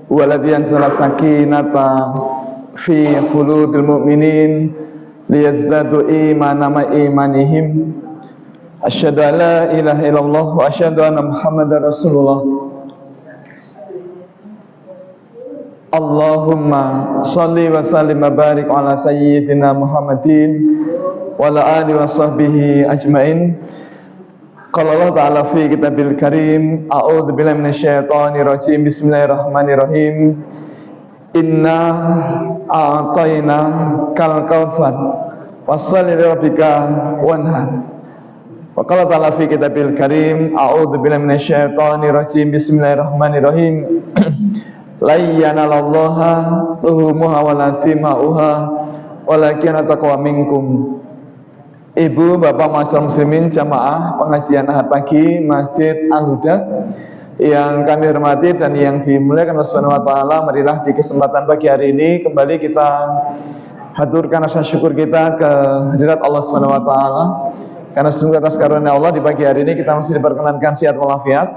Waladhi anzala sakinata fi qulubil mu'minin liyazdadu imanan ma imanihim. Asyhadu an la ilaha illallah wa asyhadu anna Muhammadar Rasulullah. Allahumma shalli wa sallim wa barik ala sayyidina Muhammadin wa ala alihi wa sahbihi ajmain. Qala Allah ta'ala fi kitabil karim, a'udzu billahi minasyaitonir rajim. Bismillahirrahmanirrahim. Inna a'tayna kal kautsar fasholli li rabbika wanhar. Wa qala ta'ala fi kitabil karim, a'udzu billahi minasyaitonir rajim. Bismillahirrahmanirrahim. La yanalallaha luhumuha wala dima'uha walakin taqwa minkum. Ibu, bapak, masyarakat muslimin, jamaah pengajian ahad pagi Masjid Al-Huda yang kami hormati dan yang dimuliakan Allah Subhanahu wa taala, marilah di kesempatan pagi hari ini kembali kita haturkan rasa syukur kita ke hadirat Allah Subhanahu wa taala. Karena sungguh atas karunia Allah di pagi hari ini kita masih diperkenankan sehat walafiat.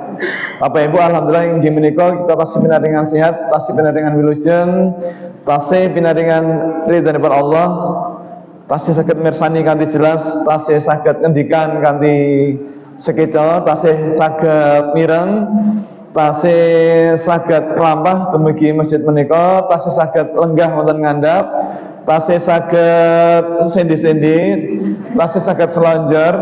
Bapak Ibu, alhamdulillah yang dimenikah kita pasti benar dengan sehat, pasti benar dengan wilujeng, pasti benar dengan ridha dari Allah. Tasih sakit mirsani kanthi jelas, tasih sakit ngendikan kanthi sekeca, tasih saged mireng, tasih saged klampah dumugi masjid menika, tasih saged lenggah wonten ngandhap, tasih saged sendi-sendi, tasih saged selonjor.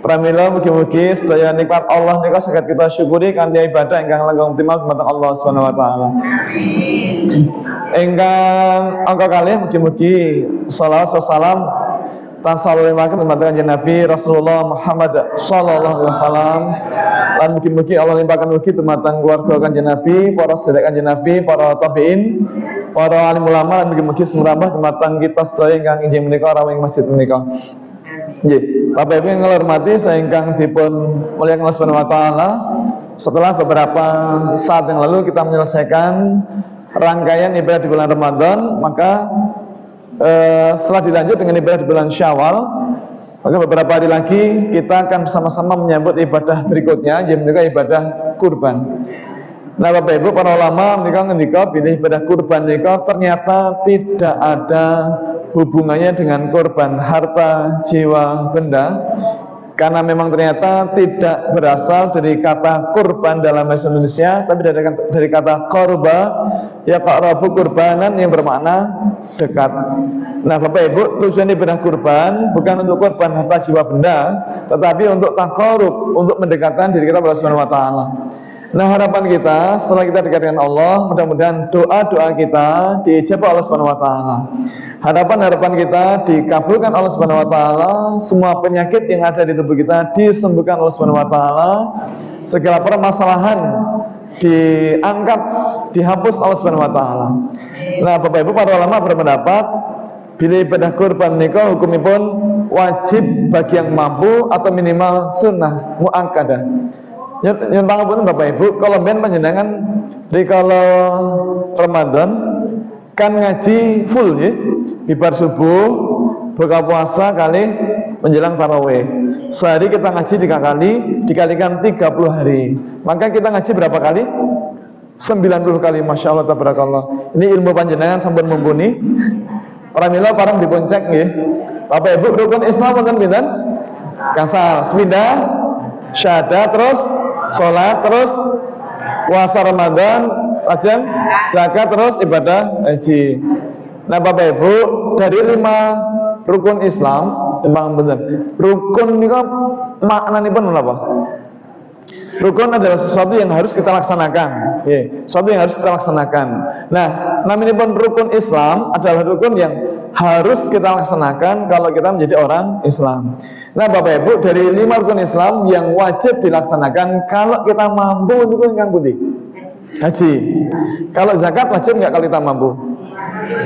Pramila mugi-mugi sedaya nikmat Allah nika saged kita syukuri kanthi ibadah ingkang langkung optimal dumateng Allah Subhanahu wa taala. Ingkang angka kalih mugi-mugi shalawat wa salam tansah lumaken dumateng Kanjeng Nabi Rasulullah Muhammad sallallahu alaihi wasallam. Lan mugi-mugi Allah limpahaken mugi dumateng keluarga Kanjeng Nabi, para sedherek Kanjeng Nabi, para tabi'in, para alim ulama, lan mugi-mugi sumrambah dumateng kita sedaya ingkang inggih menika rawuh ing masjid menika. Nggih, Bapak Ibu yang hormati, saya ingkang dipun muliakan Allah Subhanahu wa taala. Setelah beberapa saat yang lalu kita menyelesaikan rangkaian ibadah di bulan Ramadan, maka setelah dilanjut dengan ibadah di bulan Syawal, maka beberapa hari lagi kita akan bersama-sama menyambut ibadah berikutnya, yaitu ibadah kurban. Nah, Bapak Ibu para ulama ngendika pilih ibadah kurban nika ternyata tidak ada hubungannya dengan korban harta, jiwa, benda, karena memang ternyata tidak berasal dari kata kurban dalam bahasa Indonesia, tapi dari kata korba, ya qarabu kurbanan yang bermakna dekat. Nah, Bapak Ibu, tujuan ibadah kurban bukan untuk korban harta, jiwa, benda, tetapi untuk taqarrub, untuk mendekatkan diri kita kepada Allah Subhanahu wa taala. Nah, harapan kita setelah kita dekat dengan Allah, mudah-mudahan doa-doa kita diijabah Allah Subhanahu wa taala. Harapan kita dikabulkan Allah Subhanahu wa taala, semua penyakit yang ada di tubuh kita disembuhkan Allah Subhanahu wa taala, segala permasalahan diangkat, dihapus Allah Subhanahu wa taala. Nah, Bapak Ibu para ulama berpendapat bila ibadah kurban nikah hukumipun wajib bagi yang mampu atau minimal sunnah muakkadah. Yang pangapunten Bapak Ibu, kalau ben panjenengan di kalau Ramadan kan ngaji full ya, bibar subuh, buka puasa kali menjelang tarawih. Sehari kita ngaji 3 kali, dikalikan 30 hari. Maka kita ngaji berapa kali? 90 kali, Masya Allah, tabarakallah. Ini ilmu panjenengan sampun mumpuni. Pramila parang dipun cek nggih. Bapak Ibu, rukun Islam wonten pinten? Kasal, semindah, syahadat, terus sholat, terus puasa Ramadan, lajeng zakat, terus ibadah haji. Nah, Bapak Ibu, dari 5 rukun Islam, memang benar. Rukun ini kan maknanya pun apa? Rukun adalah sesuatu yang harus kita laksanakan, sesuatu yang harus kita laksanakan. Nah, namanya pun rukun Islam adalah rukun yang harus kita laksanakan kalau kita menjadi orang Islam. Nah, Bapak Ibu, dari 5 rukun Islam yang wajib dilaksanakan kalau kita mampu itu yang putih haji. Kalau zakat wajib nggak kalau kita mampu?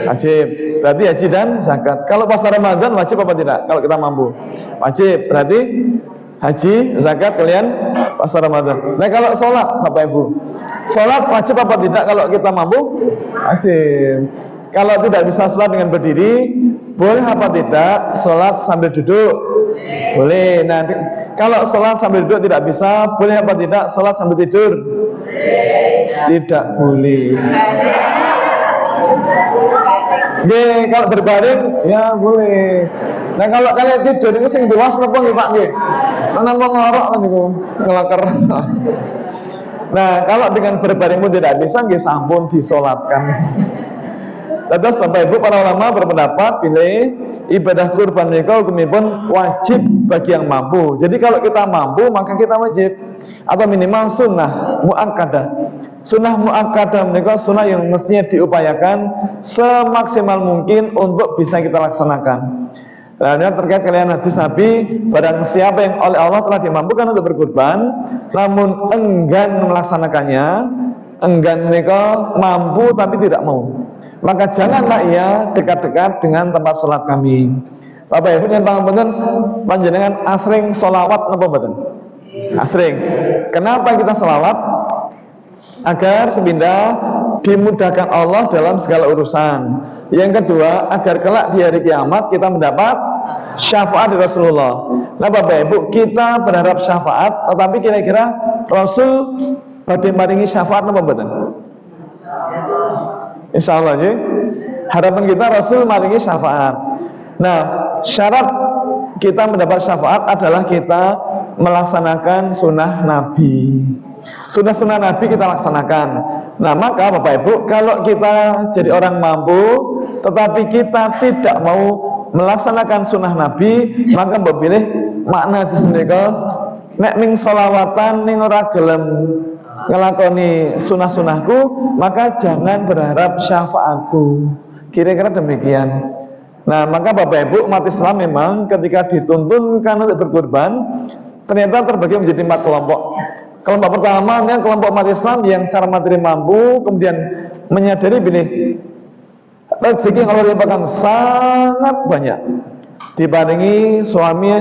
Wajib. Berarti haji dan zakat. Kalau puasa Ramadan wajib apa tidak? Kalau kita mampu, wajib. Berarti haji, zakat, kalian puasa Ramadan. Nah, kalau sholat Bapak Ibu, sholat wajib apa tidak kalau kita mampu? Wajib. Kalau tidak bisa sholat dengan berdiri, boleh apa tidak sholat sambil duduk? Boleh. Nah, kalau sholat sambil duduk tidak bisa, boleh apa tidak sholat sambil tidur? Tidak boleh. Nggih, kalau berbaring ya boleh. Nah kalau kalian tidur itu sing luas napa nggih Pak nggih? Nang ngorok kan niku, ngelaker. Nah, kalau dengan berbaring pun tidak bisa nggih sampun disolatkan. Terus Bapak Ibu para ulama berpendapat pilih ibadah kurban menika hukumipun wajib bagi yang mampu. Jadi kalau kita mampu maka kita wajib atau minimal sunnah muakkadah. Sunnah muakkadah menika sunnah yang mestinya diupayakan semaksimal mungkin untuk bisa kita laksanakan. Nah, ini terkait kalian hadis Nabi, barang siapa yang oleh Allah telah dimampukan untuk berkurban namun enggan melaksanakannya, enggan menika mampu tapi tidak mau, maka janganlah ia dekat-dekat dengan tempat sholat kami. Bapak Ibu yang pangapunten, panjenengan asring sholawat napa mboten? Asring. Kenapa kita sholawat? Agar sepindah dimudahkan Allah dalam segala urusan. Yang kedua, agar kelak di hari kiamat kita mendapat syafaat dari Rasulullah. Nah Bapak Ibu, kita berharap syafaat, tetapi kira-kira Rasul badhe maringi syafaat napa mboten? Insya Allah ya. Harapan kita Rasul maringi syafaat. Nah, syarat kita mendapat syafaat adalah kita melaksanakan sunnah Nabi. Sunnah-sunnah Nabi kita laksanakan. Nah, maka Bapak Ibu, kalau kita jadi orang mampu, tetapi kita tidak mau melaksanakan sunnah Nabi, maka mbok pilih makna di sini nek ning sholawatan ning ora gelem ngelakoni sunnah-sunnahku, maka jangan berharap syafaatku. Kira-kira demikian. Nah, maka Bapak Ibu umat Islam memang ketika dituntunkan untuk berkurban, ternyata terbagi menjadi 4 kelompok. Kelompok pertama adalah kelompok umat Islam yang secara materi mampu, kemudian menyadari bilih rezeki yang Allah limpahkan sangat banyak, dibarengi suami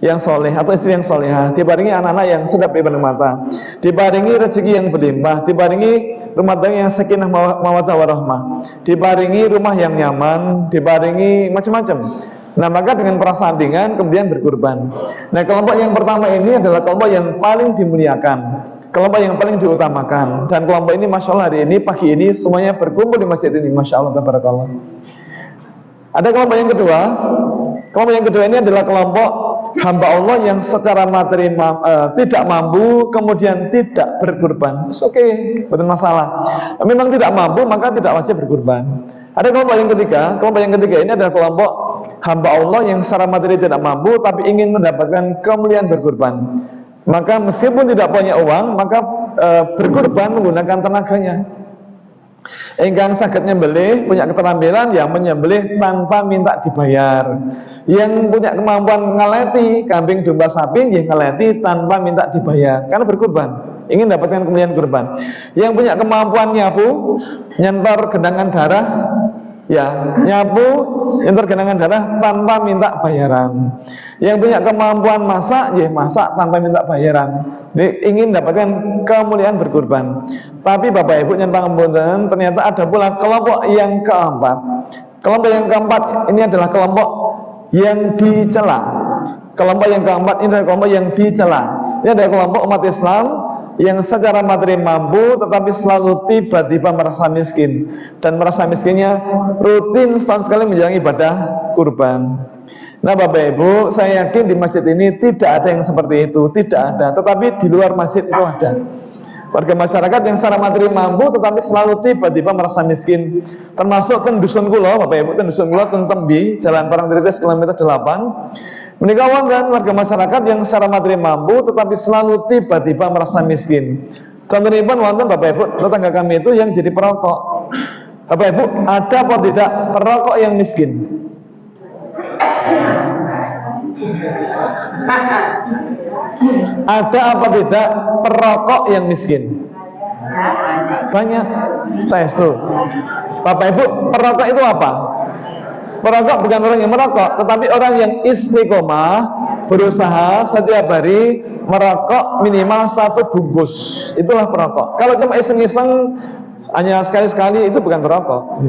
yang soleh atau istri yang solehah, dibarengi anak-anak yang sedap dipandang mata, dibarengi rezeki yang berlimpah, dibarengi rumah tangga yang sakinah mawaddah warahmah, dibarengi rumah yang nyaman, dibarengi macam-macam. Nah, maka dengan perasandingan kemudian berkurban. Nah, kelompok yang pertama ini adalah kelompok yang paling dimuliakan, kelompok yang paling diutamakan. Dan kelompok ini Masya Allah hari ini, pagi ini semuanya berkumpul di masjid ini, Masya Allah, tabarakallah. Ada kelompok yang kedua. Kelompok yang kedua ini adalah kelompok hamba Allah yang secara materi tidak mampu, kemudian tidak berkurban. Oke, betul masalah. Memang tidak mampu, maka tidak wajib berkurban. Ada kelompok yang ketiga. Kelompok yang ketiga ini adalah kelompok hamba Allah yang secara materi tidak mampu, tapi ingin mendapatkan kemuliaan berkurban. Maka meskipun tidak punya uang, maka berkurban menggunakan tenaganya. Ingkang saged nyembelih, punya keterampilan yang menyembelih tanpa minta dibayar. Yang punya kemampuan ngeleti kambing, domba, sapi, ya ngeleti tanpa minta dibayar, karena berkurban, ingin dapatkan kemuliaan kurban. Yang punya kemampuan nyapu, nyentor genangan darah, ya nyapu, nyentor genangan darah tanpa minta bayaran. Yang punya kemampuan masak, ya masak tanpa minta bayaran. Jadi ingin dapatkan kemuliaan berkurban. Tapi Bapak Ibu yang pangapunten, ternyata ada pula kelompok yang keempat. Kelompok yang keempat ini adalah kelompok yang dicela. Kelompok yang keempat ini adalah kelompok yang dicela. Ini adalah kelompok umat Islam yang secara materi mampu, tetapi selalu tiba-tiba merasa miskin, dan merasa miskinnya rutin setahun sekali menjalani ibadah kurban. Nah Bapak Ibu, saya yakin di masjid ini tidak ada yang seperti itu, tidak ada. Tetapi di luar masjid itu ada warga masyarakat yang secara materi mampu, tetapi selalu tiba-tiba merasa miskin. Termasuk ten dusun kula, Bapak Ibu, ten dusun kula ten Tembi, Jalan Parangtritis kilometer 8. Menika wonten warga masyarakat yang secara materi mampu, tetapi selalu tiba-tiba merasa miskin. Contohnya pun wonten Bapak Ibu, tetangga kami itu yang jadi perokok. Bapak Ibu, ada apa tidak perokok yang miskin? Ada apa tidak perokok yang miskin? Banyak. Saya setuju. Bapak Ibu, perokok itu apa? Perokok bukan orang yang merokok, tetapi orang yang istiqomah, berusaha setiap hari merokok minimal 1 bungkus. Itulah perokok. Kalau cuma iseng-iseng hanya sekali-sekali, itu bukan perokok.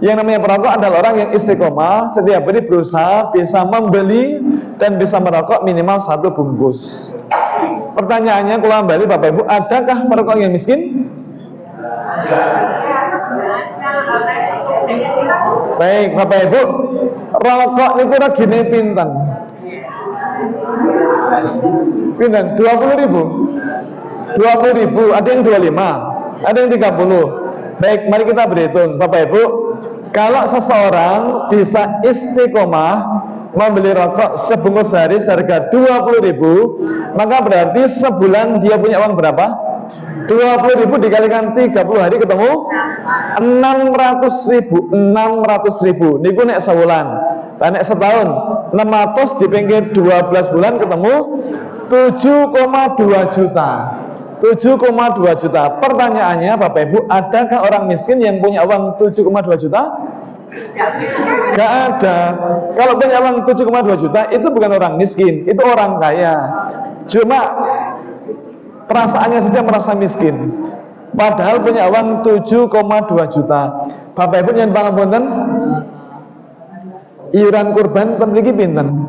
Yang namanya perokok adalah orang yang istiqomah, setiap hari berusaha bisa membeli dan bisa merokok minimal 1 bungkus. Pertanyaannya ulang balik Bapak Ibu, adakah perokok yang miskin? Baik Bapak Ibu, rokok itu regine pinten? Pinten? 20.000. 20.000, ada yang 25, ada yang 30. Baik, mari kita berhitung Bapak Ibu. Kalau seseorang bisa istiqomah membeli rokok sebungkus sehari seharga 20.000, maka berarti sebulan dia punya uang berapa? 20.000 dikalikan 30 hari ketemu 600.000. 600.000 niku nek sebulan. Lah nek setahun 600 dipengke 12 bulan ketemu 7,2 juta. 7,2 juta. Pertanyaannya Bapak Ibu, adakah orang miskin yang punya uang 7,2 juta? Gak ada. Kalau punya uang 7,2 juta itu bukan orang miskin, itu orang kaya. Cuma perasaannya saja merasa miskin. Padahal punya uang 7,2 juta. Bapak Ibu yang pangapunten, iuran kurban memiliki pinten?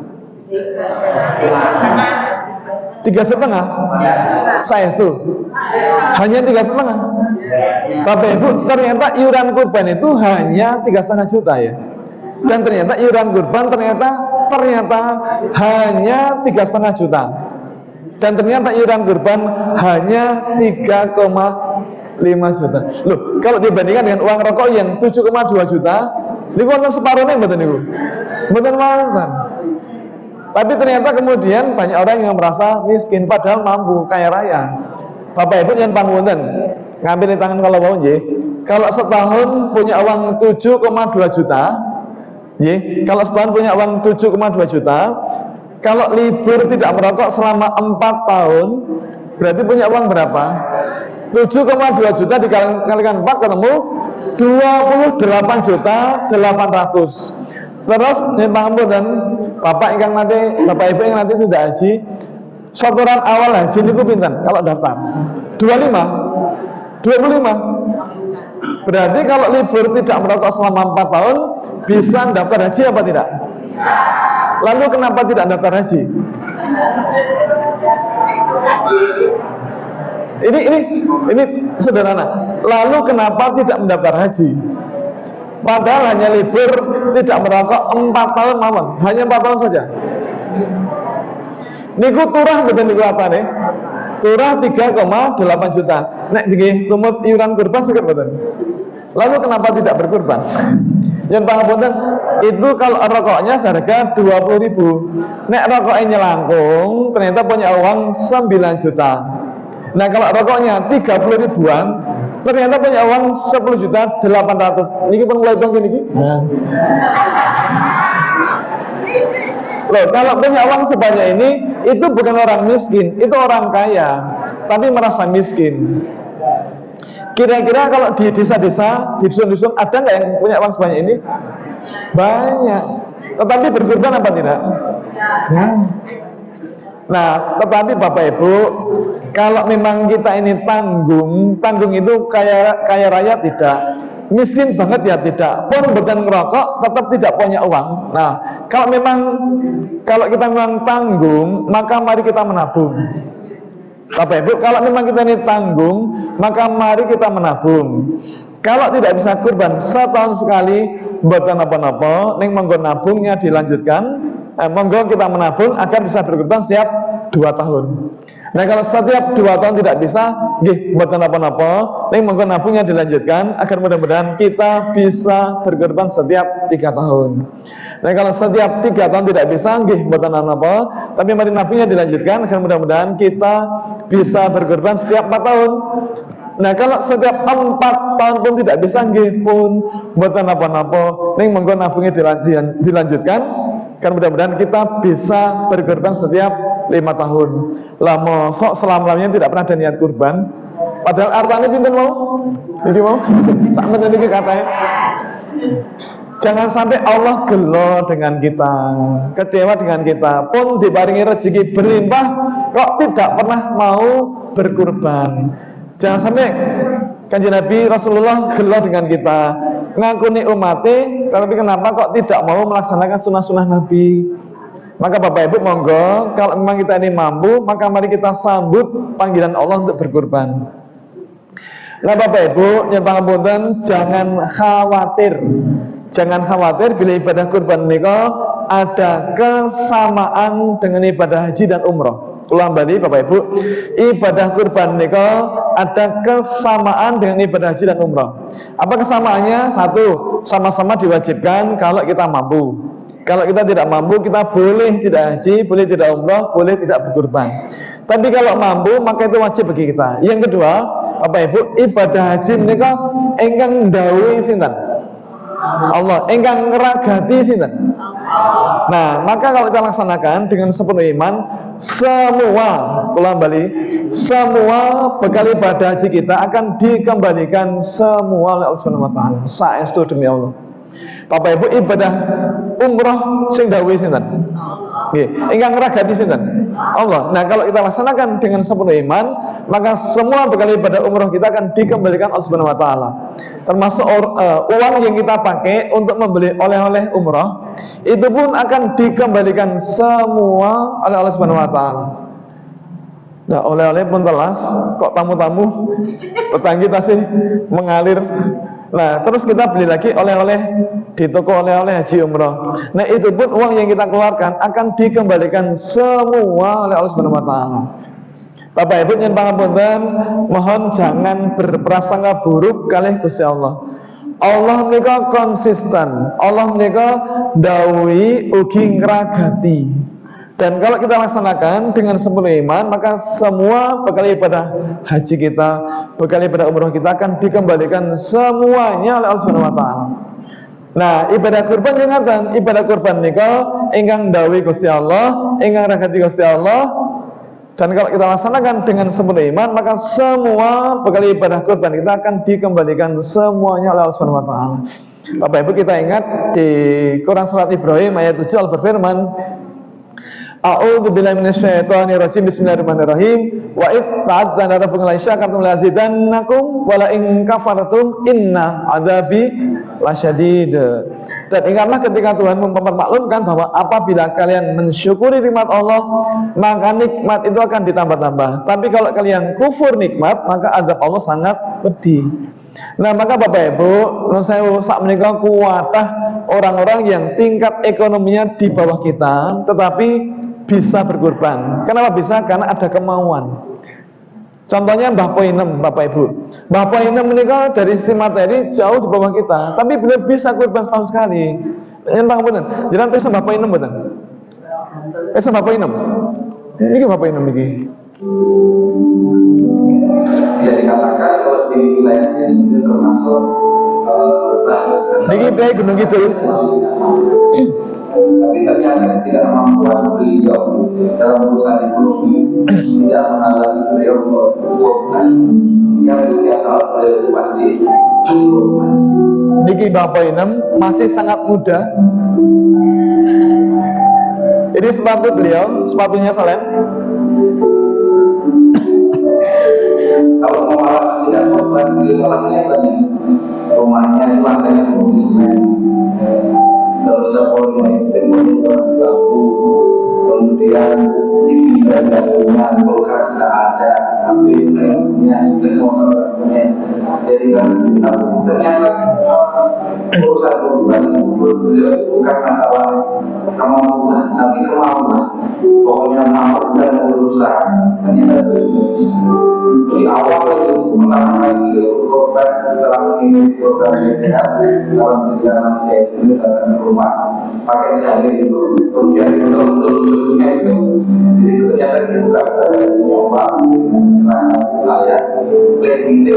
3,5. Saya itu hanya 3,5. Bapak Ibu, ternyata iuran kurban itu hanya 3,5 juta ya. Dan ternyata iuran kurban ternyata hanya 3,5 juta. Dan ternyata iuran kurban hanya 3,5 juta. Loh, kalau dibandingkan dengan uang rokok yang 7,2 juta, niku wonten separuhnya mboten niku. Mboten wonten. Tapi ternyata kemudian banyak orang yang merasa miskin padahal mampu, kaya raya. Bapak Ibu yang pangunten, ngambil di tangan kalau mau nggih. Kalau setahun punya uang 7,2 juta, nggih. Kalau setahun punya uang 7,2 juta, kalau libur tidak merokok selama 4 tahun, berarti punya uang berapa? 7,2 juta dikalikan 4 ketemu 28 juta 800. Terus nih pangapunten, Bapak Ibu yang nanti tidak haji, setoran awal haji niku pinten kalau daftar? 25. Berarti kalau libur tidak merokok selama 4 tahun bisa daftar haji apa tidak? Lalu kenapa tidak daftar haji? Ini sederhana. Lalu kenapa tidak mendaftar haji? Padahal hanya libur tidak merokok 4 tahun mawon, hanya 4 tahun saja. Niku turah betul niku apa nih? Turah 3,8 juta. Nek nggih tumut iuran kurban saged betul. Lalu kenapa tidak berkurban? Yang pangapunten, itu kalau rokoknya seharga 20.000. Nek rokoknya nyelangkung, ternyata punya uang 9 juta. Nah kalau rokoknya 30 ribuan, ternyata punya uang 10 juta 800. Niki pun mulai hitung gini. Loh, kalau punya uang sebanyak ini, itu bukan orang miskin, itu orang kaya, tapi merasa miskin. Kira-kira kalau di desa-desa, di dusun-dusun, ada nggak yang punya uang sebanyak ini? Banyak. Tetapi berkurban apa tidak? Ya. Nah, tetapi Bapak Ibu, kalau memang kita ini tanggung itu kaya raya tidak, miskin banget ya tidak, pun bukan ngerokok tetap tidak punya uang. Nah, kalau kita memang tanggung, maka mari kita menabung. Bapak Ibu, kalau memang kita ini tanggung, maka mari kita menabung. Kalau tidak bisa kurban setahun sekali, mboten napa-napa, ning monggo nabungnya dilanjutkan. Monggo kita menabung agar bisa berkurban setiap 2 tahun. Nah kalau setiap 2 tahun tidak bisa, nggih mboten napa-napa, ning monggo nabungnya dilanjutkan agar mudah-mudahan kita bisa berkurban setiap 3 tahun. Nah kalau setiap 3 tahun tidak bisa, nggih mboten napa, tapi mari nabungnya dilanjutkan agar mudah-mudahan kita bisa berkurban setiap 4 tahun. Nah kalau setiap 4 tahun pun tidak bisa, nggih pun mboten napa-napa, ning monggo nabungnya dilanjutkan. Kan mudah-mudahan kita bisa berkurban setiap 5 tahun. Lah mosok selama-lamanya tidak pernah ada niat kurban. Padahal artanya pinten mau? Jadi mau? Tak menen iki katanya. Jangan sampai Allah gelo dengan kita, kecewa dengan kita, pun diparingi rezeki berlimpah kok tidak pernah mau berkurban. Jangan sampai Kanjeng Nabi Rasulullah gelo dengan kita, ngakuni umatnya, tapi kenapa kok tidak mau melaksanakan sunnah-sunnah Nabi? Maka Bapak Ibu monggo, kalau memang kita ini mampu, maka mari kita sambut panggilan Allah untuk berkurban. Nah Bapak Ibu, nyatakan jangan khawatir. Jangan khawatir bila ibadah kurban nikah ada kesamaan dengan ibadah haji dan umroh. Ulang balik Bapak Ibu, ibadah kurban nikah ada kesamaan dengan ibadah haji dan umroh. Apa kesamaannya? Satu, sama-sama diwajibkan kalau kita mampu. Kalau kita tidak mampu, kita boleh tidak haji, boleh tidak umroh, boleh tidak berkurban. Tapi kalau mampu, maka itu wajib bagi kita. Yang kedua, Bapak Ibu, ibadah haji menika ingkang ndhawuhi sinten? Allah. Ingkang ngragati sinten? Nah, maka kalau kita laksanakan dengan sepenuh iman, semua bekal ibadah haji kita akan dikembalikan semua oleh Allah Subhanahu wa taala. Saestu demi Allah. Bapak Ibu, ibadah umroh sing dawuhi sinten? Nggih, ingkang ngragati sinten? Allah. Nah, kalau kita laksanakan dengan sepenuh iman, maka semua bekal ibadah umroh kita akan dikembalikan Allah Subhanahu wa taala. Termasuk uang yang kita pakai untuk membeli oleh-oleh umroh, itu pun akan dikembalikan semua oleh Allah Subhanahu wa taala. Nah, oleh-oleh pun telas, kok tamu-tamu tetangga tasih mengalir. Nah, terus kita beli lagi oleh-oleh di toko oleh-oleh haji umroh. Nah, itu pun uang yang kita keluarkan akan dikembalikan semua oleh Allah Subhanahu wa taala. Bapak Ibu nyuwun pangapunten, mohon jangan berprasangka buruk kalih Gusti Allah. Allah menika konsisten, Allah menika dawuhi ugi ngragati. Dan kalau kita laksanakan dengan sepenuh iman, maka semua bekal ibadah haji kita, bekal ibadah umroh kita akan dikembalikan semuanya oleh Allah Subhanahu wa taala. Nah, ibadah kurban yang ngaten, ibadah kurban nika ingkang dawuhi Gusti Allah, ingkang ngragati Gusti Allah. Dan kalau kita laksanakan dengan sepenuh iman, maka semua bekal ibadah kurban kita akan dikembalikan semuanya oleh Allah Subhanahu wa taala. Bapak Ibu, kita ingat di Quran surat Ibrahim ayat 7 Allah berfirman, A'udzu billahi minasyaitonir rajim. Bismillahirrahmanirrahim. Wa id ta'adzana rabbukum la syakartum la azidannakum wa la in kafartum inna adzabi lasyadid. Dan ingatlah ketika Tuhan mempermaklumkan bahwa apabila kalian mensyukuri nikmat Allah, maka nikmat itu akan ditambah-tambah. Tapi kalau kalian kufur nikmat, maka azab Allah sangat pedih. Nah, maka Bapak Ibu, menurut saya sak menika kuatah orang-orang yang tingkat ekonominya di bawah kita, tetapi bisa berkurban. Kenapa bisa? Karena ada kemauan. Contohnya Mbah Poinem, Bapak Ibu. Mbah Poinem menikah dari sisi materi jauh di bawah kita, tapi beliau bisa kurban setahun sekali. Yang pangapunten, jangan pesen Mbah Poinem mboten. Pesen Mbah Poinem. Ini Mbah Poinem iki. Bisa dikatakan kalau di wilayah sini itu termasuk niki bae Gunung Kidul. Tapi ternyata tidak kemampuan beliau dalam urusan ekonomi tidak menghalangi beliau berkorban. Yang setiap tahun beliau itu pasti berkorban. Niki Bapak Inem masih sangat muda. Ini sepatu beliau, sepatunya Salen. Kalau mau alasan tidak korban, beliau alasannya banyak. Rumahnya itu lantainya putih semen. Terus dapurnya itu lampu, kemudian TV dan punya, kulkas tidak ada, tapi punya motor punya. Jadi kan ternyata urusan kurban beliau bukan masalah kemampuan, tapi kemauan. Pokoknya mau dan berusaha. Ternyata itu di awal itu pertama kali korban setelah ini korban sehat dalam perjalanan saya itu datang ke rumah pakai jari itu kemudian betul-betul itu jadi ternyata dibuka nyoba dengan celana saya lebih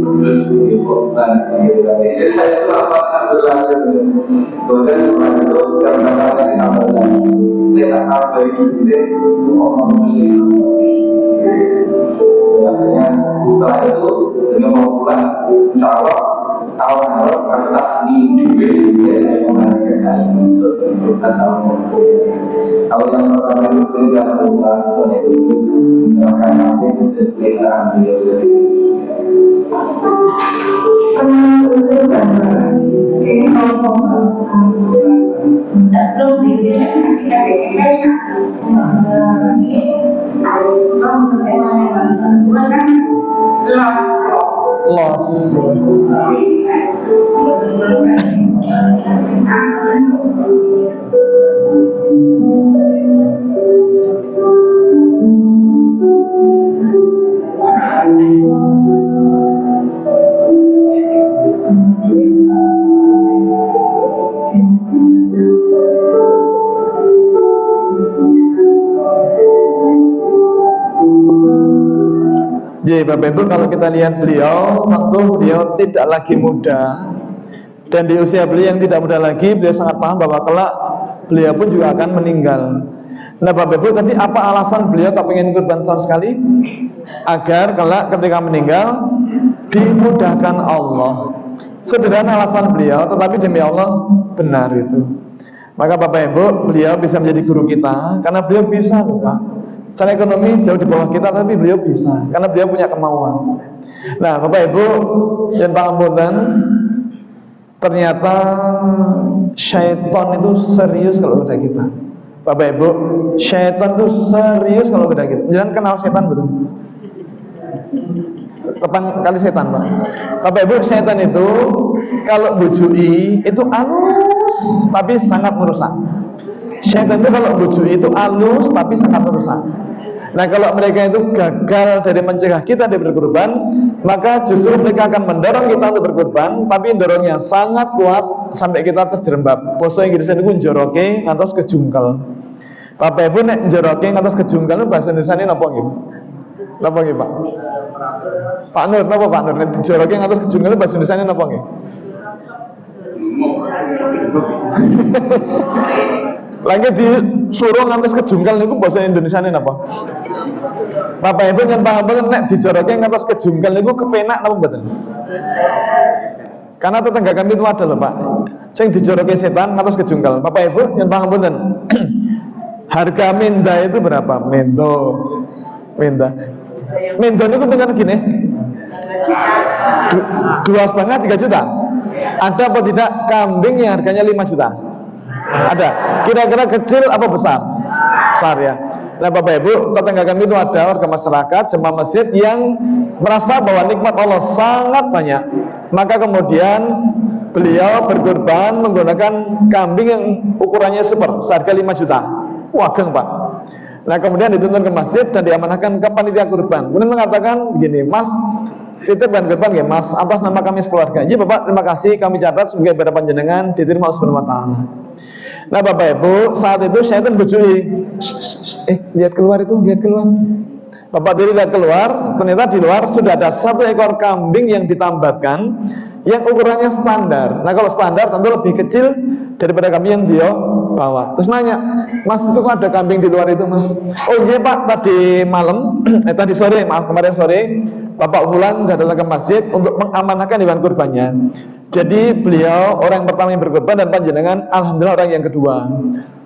terus di korban jadi saya itu apa berlaku kemudian setelah itu gambar-gambar ditambahkan lihat apa itu orang musik akhirnya setelah itu dengan mau pulang insya Allah tahun-tahun kita di dunia yang mengajarkan untuk tahun kalau yang pertama itu tidak berubah tahun itu maka nanti kita ambil sendiri Loss. Jadi Bapak Ibu, kalau kita lihat beliau, tentu beliau tidak lagi muda, dan di usia beliau yang tidak muda lagi, beliau sangat paham bahwa kelak beliau pun juga akan meninggal. Nah Bapak Ibu, tadi apa alasan beliau tak pengen kurban tahun sekali? Agar kelak ketika meninggal dimudahkan Allah. Sederhana alasan beliau, tetapi demi Allah benar itu. Maka Bapak Ibu, beliau bisa menjadi guru kita karena beliau bisa loh Pak. Secara ekonomi jauh di bawah kita, tapi beliau bisa karena beliau punya kemauan. Nah Bapak Ibu dan Pak Ambutan, ternyata syaitan itu serius kalau udah kita. Bapak Ibu, syaitan itu serius kalau udah kita. Jangan kenal setan betul. Kapan kali setan Pak? Bapak Ibu, setan itu kalau bujui itu halus tapi sangat merusak. Syaitan itu kalau bujui itu halus tapi sangat merusak. Nah kalau mereka itu gagal dari mencegah kita dari berkurban, maka justru mereka akan mendorong kita untuk berkurban, tapi dorongnya sangat kuat sampai kita terjerembab. Poso Inggrisnya itu njoroke ngantos kejungkel. Bapak Ibu nek njoroke ngantos kejungkel bahasa Indonesia ini napa nggih? Napa nggih Pak? Pak Nur, napa Pak Nur? Nek njoroke ngantos kejungkel bahasa Indonesia ini napa nggih? Lagi disuruh ngantos kejungkel niku bahasa Indonesia ini napa? Bapak Ibu yang paham banget nek dijoroke ngantos kejungkel niku kepenak napa mboten? Karena tetangga kami itu ada loh Pak, sing dijoroke setan ngantos kejungkel. Bapak Ibu yang paham banget. Harga menda itu berapa? Menda niku dengan gini 2,5 3 juta. Ada apa tidak kambing yang harganya 5 juta? Ada. Kira-kira kecil apa besar? Besar ya. Nah Bapak Ibu, tetangga kami itu ada warga masyarakat, jemaah masjid yang merasa bahwa nikmat Allah sangat banyak. Maka kemudian beliau berkurban menggunakan kambing yang ukurannya super, seharga 5 juta. Wageng Pak. Nah kemudian dituntun ke masjid dan diamanahkan ke panitia kurban. Kemudian mengatakan begini, Mas, titip dan kurban ya Mas, atas nama kami sekeluarga. Jadi Bapak terima kasih, kami catat sebagai ibadah panjenengan diterima Allah Subhanahu wa taala. Nah Bapak Ibu, saat itu syaitan bujui. Lihat keluar itu, lihat keluar. Bapak diri lihat keluar, ternyata di luar sudah ada 1 ekor kambing yang ditambatkan, yang ukurannya standar. Nah kalau standar tentu lebih kecil daripada kambing yang dia bawa. Terus nanya, Mas itu kok ada kambing di luar itu Mas? Oh iya Pak, tadi malam, tadi sore, maaf kemarin sore, Bapak Fulan sudah datang ke masjid untuk mengamanahkan hewan kurbannya. Jadi beliau orang yang pertama yang berkorban dan panjenengan alhamdulillah orang yang kedua.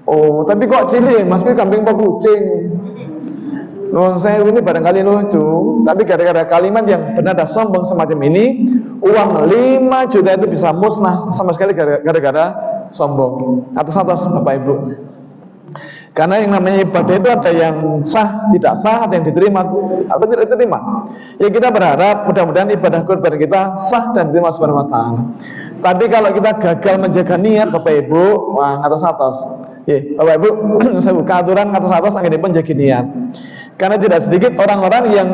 Oh tapi kok cilik Mas, ini kambing apa kucing? Loh, saya ini barangkali lucu, tapi gara-gara kalimat yang benar dan sombong semacam ini, uang 5 juta itu bisa musnah sama sekali gara-gara sombong. Atas Bapak Ibu. Karena yang namanya ibadah itu ada yang sah, tidak sah, ada yang diterima atau tidak diterima. Ya kita berharap mudah-mudahan ibadah kurban kita sah dan diterima Subhanahu wa taala. Tapi kalau kita gagal menjaga niat Bapak Ibu, wah atas. Ya, Bapak Ibu, saya buka aturan atas anggenipun jaga niat. Karena tidak sedikit orang-orang yang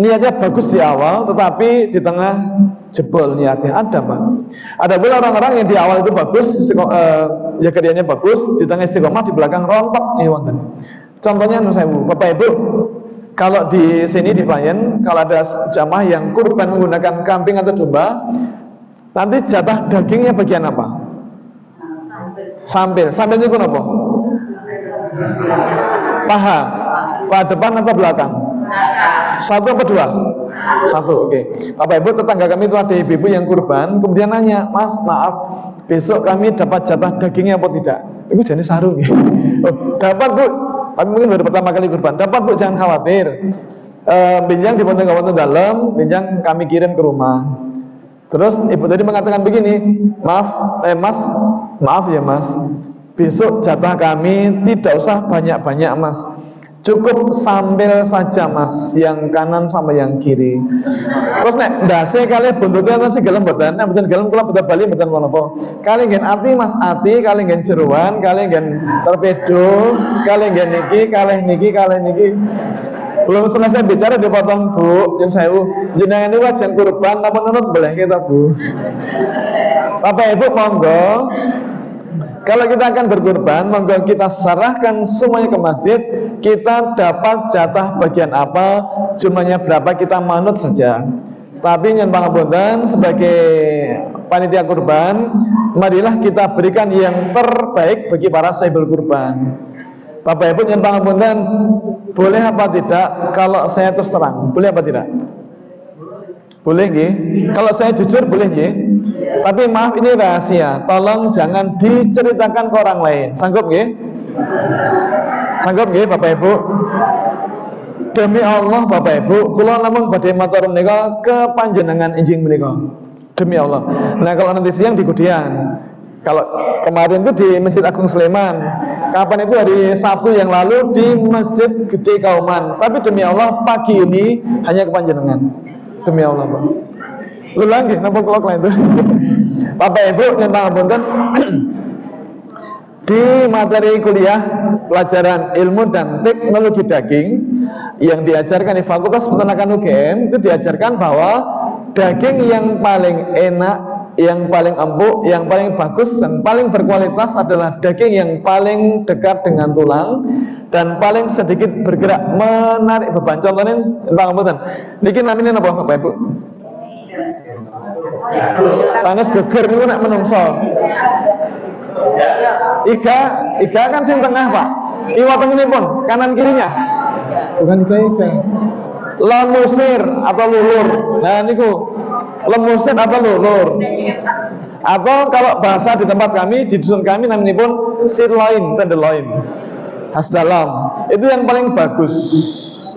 niatnya bagus di awal, tetapi di tengah jebol niatnya. Ada Pak. Ada pula orang-orang yang di awal itu bagus, ya kerjanya bagus, di tengah istiqomah, di belakang rontok. Wonten. Contohnya Bapak Ibu, kalau di sini di Payen, kalau ada jamaah yang kurban menggunakan kambing atau domba, nanti jatah dagingnya bagian apa? Sampil. Sampilnya itu apa? Paha. Paha depan atau belakang? 1 apa 2? 1, oke. Bapak Ibu, tetangga kami itu ada ibu-ibu yang kurban, kemudian nanya, Mas, maaf, besok kami dapat jatah dagingnya apa tidak? Ibu jenis sarung ya. Oh, dapat Bu, tapi mungkin baru pertama kali kurban. Dapat Bu, jangan khawatir. Binjang dipotong dalam, binjang kami kirim ke rumah. Terus ibu tadi mengatakan begini, maaf, Mas, maaf ya mas, besok jatah kami tidak usah banyak-banyak mas, cukup sambel saja mas, yang kanan sama yang kiri. Terus nek ndase kali buntutnya nasi gelem mboten, nek mboten gelem kula betul bali mboten napa. Kali nggen ati mas ati, kali nggen jeruan, kali nggen torpedo, kali nggen niki, kali niki. Belum selesai bicara dipotong bu, jen sewu, jenengan ini wajan kurban, apa nurut boleh kita bu. Bapak Ibu monggo, kalau kita akan berkurban, monggo kita serahkan semuanya ke masjid. Kita dapat jatah bagian apa, jumlahnya berapa kita manut saja. Tapi yang pangapunten sebagai panitia kurban, marilah kita berikan yang terbaik bagi para sahibul kurban. Bapak Ibu yang pangapunten, boleh apa tidak kalau saya terus terang? Boleh apa tidak? Boleh nggih? Kalau saya jujur boleh nggih? Tapi maaf ini rahasia, tolong jangan diceritakan ke orang lain. Sanggup nggih? Sanggup nggih Bapak Ibu? Demi Allah Bapak Ibu, kula namung badhe matur menika ke panjenengan injing menika. Demi Allah. Nah kalau nanti siang di Kudian. Kalau kemarin itu di Masjid Agung Sleman, kapan itu hari Sabtu yang lalu di Masjid Gede Kauman. Tapi demi Allah pagi ini hanya ke panjenengan. Demi Allah Pak. Lu lagi napa kula lain itu. Bapak Ibu yang pangapunten di materi kuliah pelajaran ilmu dan teknologi daging yang diajarkan di Fakultas Peternakan UGM itu diajarkan bahwa daging yang paling enak, yang paling empuk, yang paling bagus dan paling berkualitas adalah daging yang paling dekat dengan tulang dan paling sedikit bergerak menarik beban. Contohnya pangapunten. Niki namanya napa Bapak Ibu? Panas geger niku nek menungso. Iga kan sing tengah, Pak. Kiwa tengenipun, kanan kirinya. Bukan iga. Lemusir atau lulur. Nah niku lemusir atau lulur. Atau kalau bahasa di tempat kami, di dusun kami namanya pun sirloin, tenderloin, khas dalam. Itu yang paling bagus,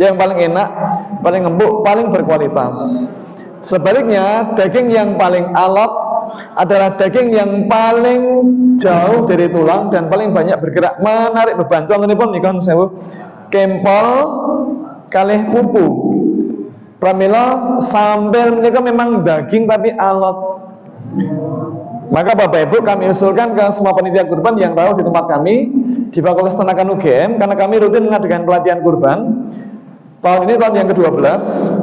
yang paling enak, paling empuk, paling berkualitas. Sebaliknya, daging yang paling alot adalah daging yang paling jauh dari tulang dan paling banyak bergerak menarik beban. Contohnya pun nikon sewu, kempol kalih pupu. Pramila sambel mereka memang daging tapi alot. Maka Bapak Ibu kami usulkan ke semua panitia kurban yang tahu di tempat kami di Fakultas Peternakan UGM, karena kami rutin mengadakan pelatihan kurban. Tahun ini tahun yang ke-12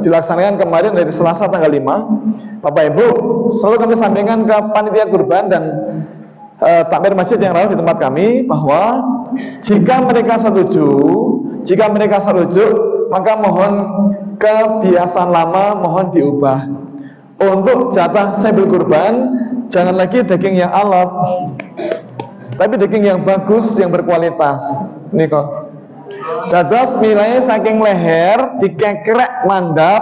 dilaksanakan kemarin dari Selasa tanggal 5. Bapak Ibu selalu kami sampaikan ke panitia kurban dan takmir masjid yang tahu di tempat kami bahwa jika mereka setuju, maka mohon kebiasaan lama mohon diubah. Untuk jatah sembel kurban jangan lagi daging yang alot, tapi daging yang bagus, yang berkualitas. Ini kok dados milai saking leher dikekrek mandap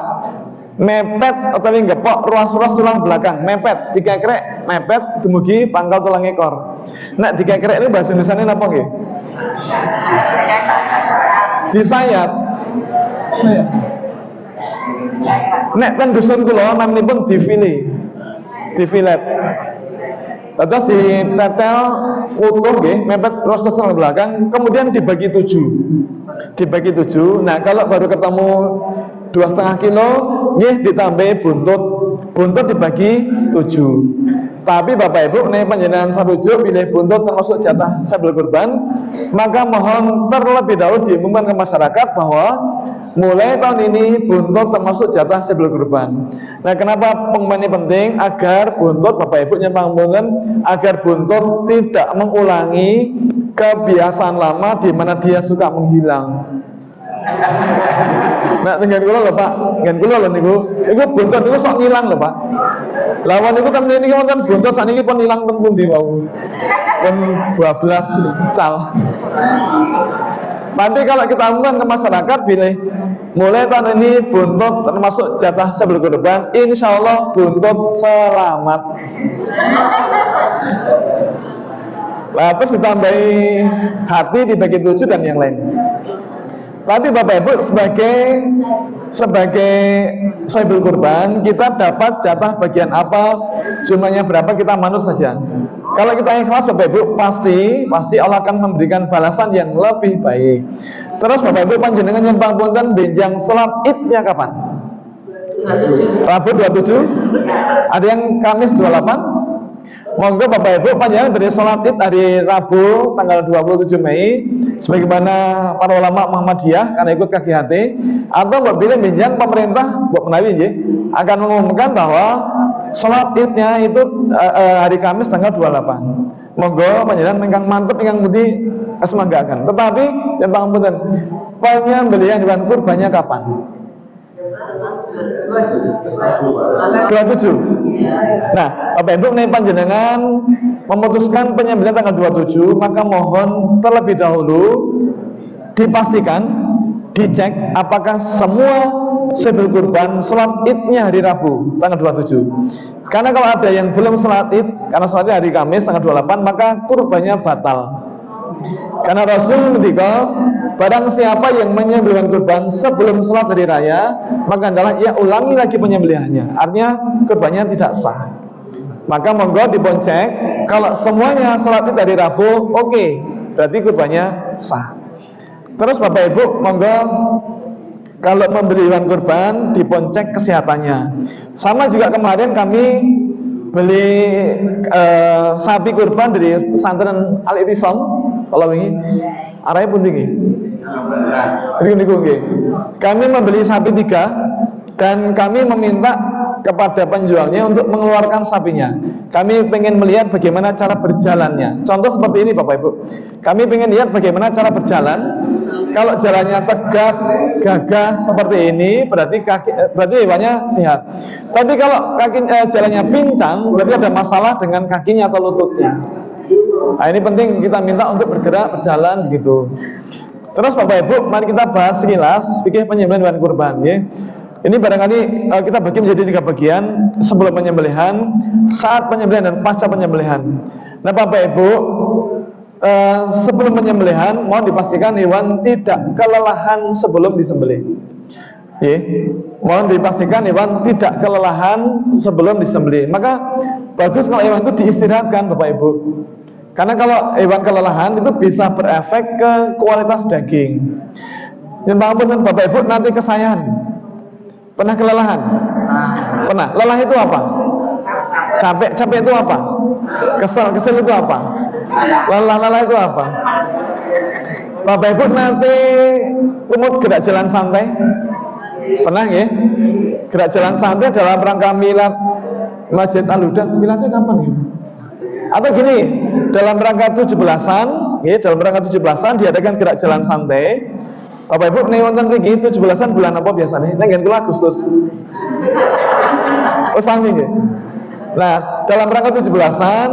mepet utawi ngepok ruas-ruas tulang belakang mepet dikekrek mepet dumugi pangkal tulang ekor. Nek dikekrek ini bahasa Indonesiane napa nggih? Disayat. Nek ten dusun kula naminipun difilet. Terus ditetel utuh nggih, mepet terus tulang belakang, kemudian dibagi 7. Nah, kalau baru ketemu 2,5 kilo, nggih ditambah buntut dibagi 7. Tapi Bapak Ibu, nek panjenengan sarujuk pilih buntut termasuk jatah sembel kurban, maka mohon terlebih dahulu diumumkan ke masyarakat bahwa mulai tahun ini buntut termasuk jatah sembel kurban. Nah, kenapa pengumuman ini penting? Agar buntut, Bapak Ibu yang pangapunten, agar buntut tidak mengulangi kebiasaan lama di mana dia suka menghilang. Nah, dengan kula lho Pak, dengan kula lho niku buntut niku sok ngilang lho Pak. Lawan niku temen niki wonten buntut sakniki pun ilang ten pundi wau. Pun 12 cal. Nanti kalau kita umumkan ke masyarakat pilih mulai tahun ini buntut termasuk jatah sembel kurban, insya Allah buntut selamat. Nah, terus ditambahi hati dibagi 7 dan yang lain. Tapi Bapak Ibu sebagai sembel kurban kita dapat jatah bagian apa, jumlahnya berapa kita manut saja. Kalau kita ikhlas Bapak Ibu, pasti Allah akan memberikan balasan yang lebih baik. Terus Bapak Ibu panjenengan yang pangapunten benjang salat Idnya kapan? Rabu 27? Ada yang Kamis 28? Monggo Bapak Ibu panjenengan beri salat Id hari Rabu tanggal 27 Mei sebagaimana para ulama Muhammadiyah karena ikut KGHT, atau apabila benjang pemerintah buat menawi akan mengumumkan bahwa salat Idnya itu hari Kamis tanggal 28. Monggo panjenengan ingkang mantep ingkang pundi kesemanggakan. Tetapi yang pangapunten, penyembelihan hewan kurbannya kapan? 27. Nah, Bapak Ibu nih panjenengan memutuskan penyembelihan tanggal 27, maka mohon terlebih dahulu dipastikan, dicek apakah semua sebelum kurban sholat Idnya hari Rabu tanggal 27. Karena kalau ada yang belum sholat Id, karena sholatnya hari Kamis tanggal 28, maka kurbannya batal. Karena Rasul ketika barang siapa yang menyembelih kurban sebelum sholat hari raya, maka adalah ia ulangi lagi penyembelihannya. Artinya kurbannya tidak sah. Maka monggo dibonceng, kalau semuanya sholat Id hari Rabu, oke, berarti kurbannya sah. Terus Bapak Ibu monggo kalau membeli hewan kurban dibonceng kesehatannya. Sama juga kemarin kami beli sapi kurban dari pesantren Al Itisam. Kalau ini arahnya pun tinggi. Kami membeli sapi 3 dan kami meminta kepada penjualnya untuk mengeluarkan sapinya. Kami pengen melihat bagaimana cara berjalannya. Contoh seperti ini Bapak Ibu. Kami pengen lihat bagaimana cara berjalan. Kalau jalannya tegak, gagah seperti ini, berarti hewannya sehat. Tapi kalau jalannya pincang, berarti ada masalah dengan kakinya atau lututnya. Nah, ini penting kita minta untuk bergerak, berjalan gitu. Terus Bapak Ibu, mari kita bahas sekilas fikih penyembelihan hewan kurban ya. Ini barangkali kita bagi menjadi 3 bagian, sebelum penyembelihan, saat penyembelihan, dan pasca penyembelihan. Nah Bapak Ibu, sebelum penyembelihan mohon dipastikan hewan tidak kelelahan sebelum disembelih. Mohon dipastikan hewan tidak kelelahan sebelum disembelih. Maka bagus kalau hewan itu diistirahatkan Bapak Ibu. Karena kalau hewan kelelahan itu bisa berefek ke kualitas daging. Yang pangapunten Bapak Ibu nanti kesayangan. Pernah kelelahan? Pernah. Lelah itu apa? Capek itu apa? Kesel itu apa? Lelah itu apa? Bapak Ibu nanti kumut gerak jalan santai. Pernah ya? Gerak jalan santai dalam rangka milad Masjid Al-Huda. Miladnya kapan ya? Atau gini, dalam rangka 17-an, ya, dalam rangka 17-an diadakan gerak jalan santai. Bapak Ibu nih wonten mriki 17-an bulan apa biasanya? Nek nggen kula Agustus. Oh sami nggih. Nah, dalam rangka 17-an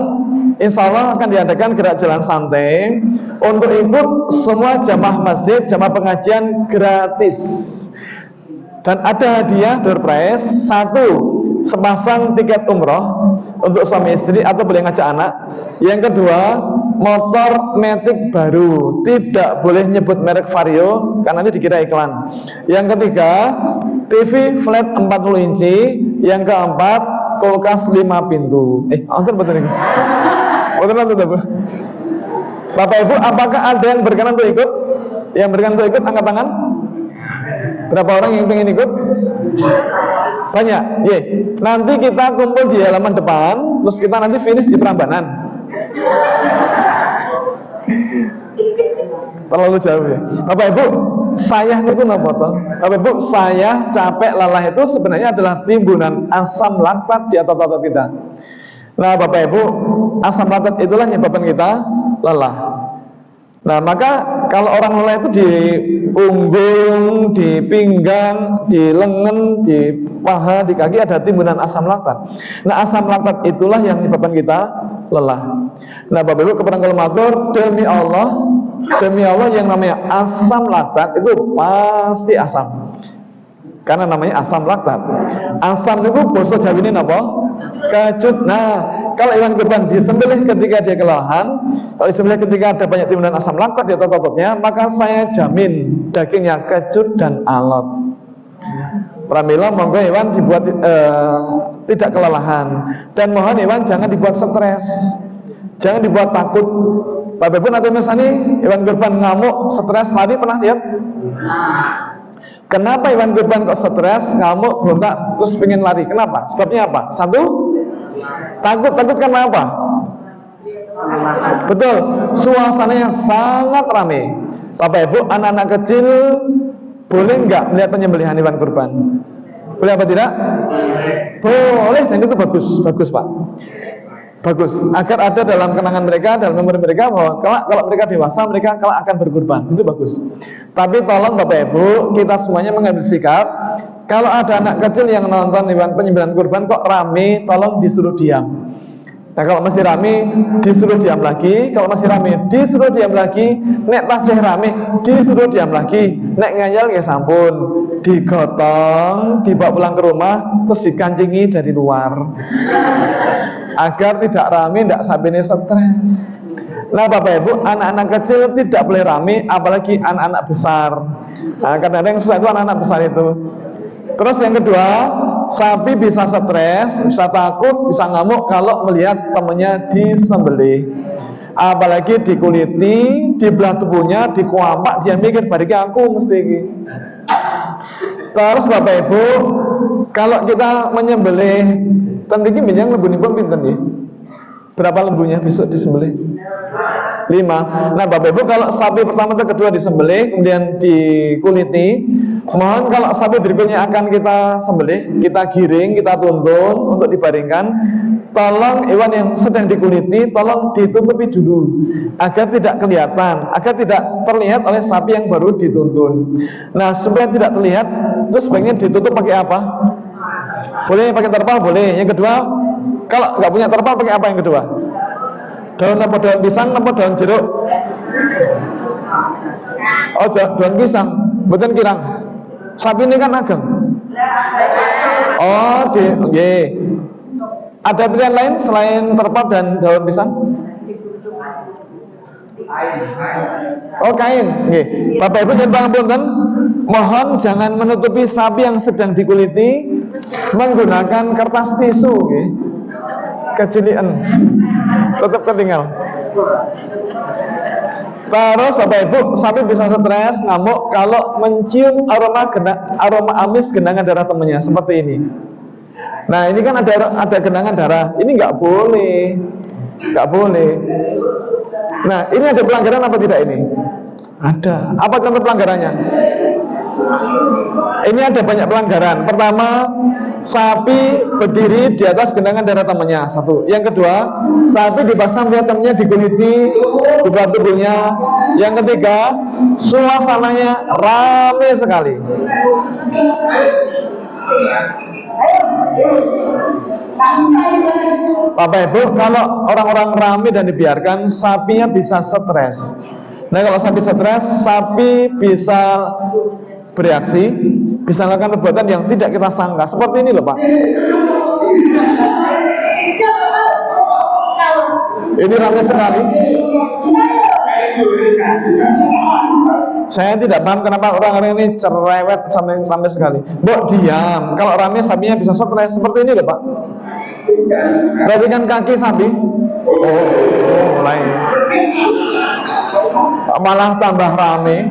insya Allah akan diadakan gerak jalan santai untuk ikut semua jamaah masjid, jamaah pengajian gratis. Dan ada hadiah door prize 1 sepasang tiket umroh untuk suami istri atau boleh ngajak anak. Yang kedua, motor Matic baru, tidak boleh nyebut merek Vario karena nanti dikira iklan. Yang ketiga, TV flat 40 inci. Yang keempat, kulkas 5 pintu. Betul ini. Betul. Bapak Ibu, apakah ada yang berkenan untuk ikut? Yang berkenan untuk ikut angkat tangan. Berapa orang yang pengen ikut? Banyak. Nanti kita kumpul di halaman depan, terus kita nanti finish di Prambanan. Terlalu jauh ya. Bapak Ibu, sayah itu napa toh? Bapak Ibu, sayah, capek, lelah itu sebenarnya adalah timbunan asam laktat di otot-otot kita. Nah, Bapak Ibu, asam laktat itulah menyebabkan kita lelah. Nah, maka kalau orang lelah itu di punggung, di pinggang, di lengan, di paha, di kaki ada timbunan asam laktat. Nah, asam laktat itulah yang menyebabkan kita lelah. Nah, Bapak Ibu kepada matur, demi Allah yang namanya asam laktat itu pasti asam. Karena namanya asam laktat. Asam itu basa Jawa ini apa? Kecut. Nah, kalau hewan kurban disembelih ketika dia kelelahan, kalau disembelih ketika ada banyak timbunan asam laktat di otot-ototnya, maka saya jamin dagingnya kecut dan alot. Pramila monggo hewan dibuat tidak kelelahan, dan mohon hewan jangan dibuat stres. Jangan dibuat takut. Bapak Ibu nanti misalnya hewan kurban ngamuk, stres, lari, pernah lihat? Kenapa hewan kurban kok stres, ngamuk, berontak, terus pengen lari? Kenapa? Sebabnya apa? Satu, takut karena apa? Betul, suasananya sangat ramai. Bapak Ibu, anak-anak kecil boleh nggak melihat penyembelihan hewan kurban? Boleh apa tidak? Boleh, dan itu bagus Pak. Bagus, agar ada dalam kenangan mereka, dalam memori mereka bahwa kalau mereka dewasa, mereka kelak akan berkurban. Itu bagus. Tapi tolong Bapak Ibu, kita semuanya mengambil sikap. Kalau ada anak kecil yang nonton hewan penyembelihan kurban kok rame, tolong disuruh diam. Nah kalau masih rame, disuruh diam lagi. Kalau masih rame, disuruh diam lagi. Nek tasih rame, disuruh diam lagi. Nek ngayal ya sampun, digotong, dibawa pulang ke rumah, terus dikancingi dari luar, agar tidak rame, tidak sampai ini stres. Nah Bapak Ibu, anak-anak kecil tidak boleh rame, apalagi anak-anak besar. Nah kadang-kadang yang susah itu anak-anak besar itu. Terus yang kedua, sapi bisa stres, bisa takut, bisa ngamuk kalau melihat temannya disembelih. Apalagi dikuliti, dibelah tubuhnya, dikuapak, dia mikir balik aku mesti ini. Terus Bapak Ibu, kalau kita menyembelih, tentunya minyak lembu-lembu pinten ya? Berapa lembunya besok disembelih? 5. Nah Bapak Ibu, kalau sapi pertama atau kedua disembelih, kemudian dikuliti, mohon kalau sapi berikutnya akan kita sembelih, kita giring, kita tuntun untuk dibaringkan, tolong hewan yang sedang dikuliti, tolong ditutupi dulu, agar tidak kelihatan, agar tidak terlihat oleh sapi yang baru dituntun. Nah supaya tidak terlihat, terus sebaiknya ditutup pakai apa? Boleh pakai terpal, boleh. Yang kedua, kalau nggak punya terpal, pakai apa yang kedua? Daun apa daun pisang apa daun jeruk? Oh daun pisang, bukan kirang. Sapi ini kan ageng. Oh, ada pilihan lain selain terpal dan daun pisang? Oh kain. Bapak Ibu jangan pangapunten, mohon jangan menutupi sapi yang sedang dikuliti menggunakan kertas tisu. Kecilian, tetap tertinggal. Terus Bapak Ibu, sapi bisa stres, ngamuk kalau mencium aroma amis genangan darah temannya seperti ini. Nah ini kan ada genangan darah, ini nggak boleh. Nah ini ada pelanggaran apa tidak ini? Ada. Apa contoh pelanggarannya? Ini ada banyak pelanggaran. Pertama, sapi berdiri di atas genangan darah temannya. Satu. Yang kedua, sapi dipaksa melihat temannya dikuliti, dibuat tubuhnya. Yang ketiga, suasananya ramai sekali. Bapak Ibu, kalau orang-orang ramai dan dibiarkan, sapinya bisa stres. Nah kalau sapi stres, sapi bisa bereaksi, bisa melakukan perbuatan yang tidak kita sangka. Seperti ini loh Pak. Ini ramai sekali. Saya tidak paham kenapa orang-orang ini cerewet sampai ramai sekali. Mbok diam. Kalau ramai sapinya bisa stres. Seperti ini loh Pak. Perhatikan kaki sapi. Oh mulai. Malah tambah ramai.